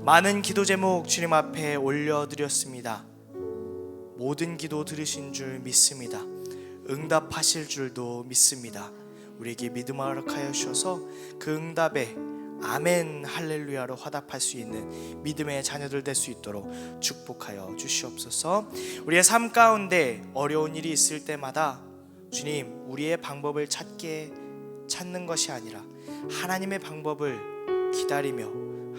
[SPEAKER 2] 많은 기도 제목 주님 앞에 올려드렸습니다. 모든 기도 들으신 줄 믿습니다. 응답하실 줄도 믿습니다. 우리에게 믿음을 허락하여 주셔서 그 응답에 아멘 할렐루야로 화답할 수 있는 믿음의 자녀들 될 수 있도록 축복하여 주시옵소서. 우리의 삶 가운데 어려운 일이 있을 때마다 주님 우리의 방법을 찾는 것이 아니라 하나님의 방법을 기다리며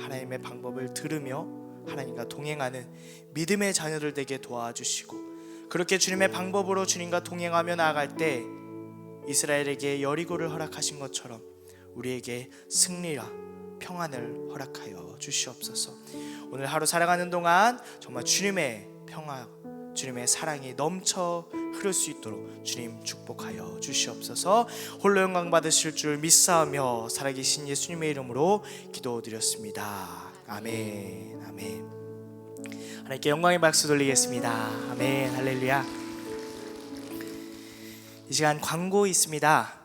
[SPEAKER 2] 하나님의 방법을 들으며 하나님과 동행하는 믿음의 자녀들 되게 도와주시고 그렇게 주님의 방법으로 주님과 동행하며 나아갈 때 이스라엘에게 여리고를 허락하신 것처럼 우리에게 승리와 평안을 허락하여 주시옵소서. 오늘 하루 살아가는 동안 정말 주님의 평화 주님의 사랑이 넘쳐 흐를 수 있도록 주님 축복하여 주시옵소서. 홀로 영광 받으실 줄 믿사오며 살아계신 예수님의 이름으로 기도드렸습니다. 아멘. 아멘. 하나님께 영광의 박수 돌리겠습니다. 아멘. 할렐루야. 이 시간 광고 있습니다.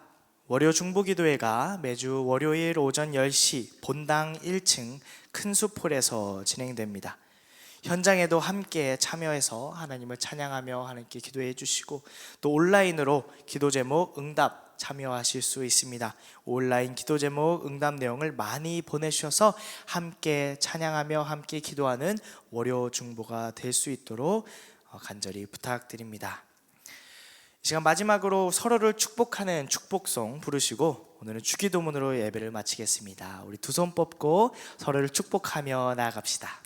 [SPEAKER 2] 월요 중보기도회가 매주 월요일 오전 10시 본당 1층 큰숲홀에서 진행됩니다. 현장에도 함께 참여해서 하나님을 찬양하며 하나님께 기도해 주시고 또 온라인으로 기도 제목 응답 참여하실 수 있습니다. 온라인 기도 제목 응답 내용을 많이 보내주셔서 함께 찬양하며 함께 기도하는 월요 중보가 될 수 있도록 간절히 부탁드립니다. 이 시간 마지막으로 서로를 축복하는 축복송 부르시고 오늘은 주기도문으로 예배를 마치겠습니다. 우리 두 손 뻗고 서로를 축복하며 나아갑시다.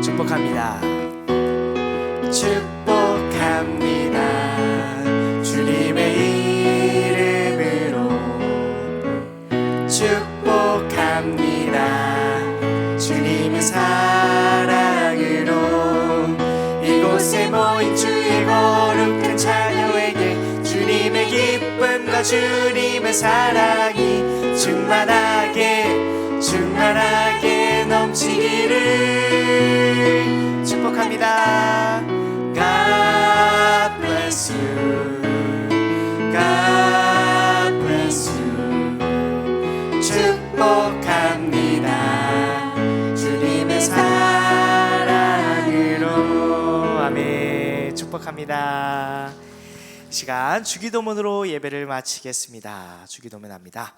[SPEAKER 2] 축복합니다. 축복합니다. 주님의 이름으로 축복합니다. 주님의 사랑으로 이곳에 모인 주의 거룩한 자녀에게 주님의 기쁨과 주님의 사랑이 충만하게 넘치기를 축복합니다. God bless you. God bless you. 축복합니다. 주님의 사랑으로. 아멘. 축복합니다. 시간 주기도문으로 예배를 마치겠습니다. 주기도문 합니다.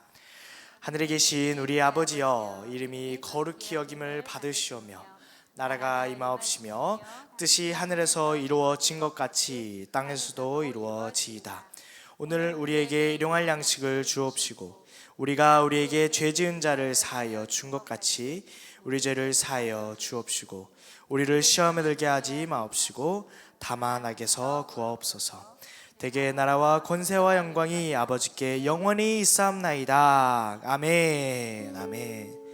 [SPEAKER 2] 하늘에 계신 우리 아버지여, 이름이 거룩히 여김을 받으시오며 나라가 임하옵시며 뜻이 하늘에서 이루어진 것 같이 땅에서도 이루어지이다. 오늘 우리에게 일용할 양식을 주옵시고 우리가 우리에게 죄 지은 자를 사하여 준 것 같이 우리 죄를 사하여 주옵시고 우리를 시험에 들게 하지 마옵시고 다만 악에서 구하옵소서. 대개 나라와 권세와 영광이 아버지께 영원히 있사옵나이다. 아멘. 아멘.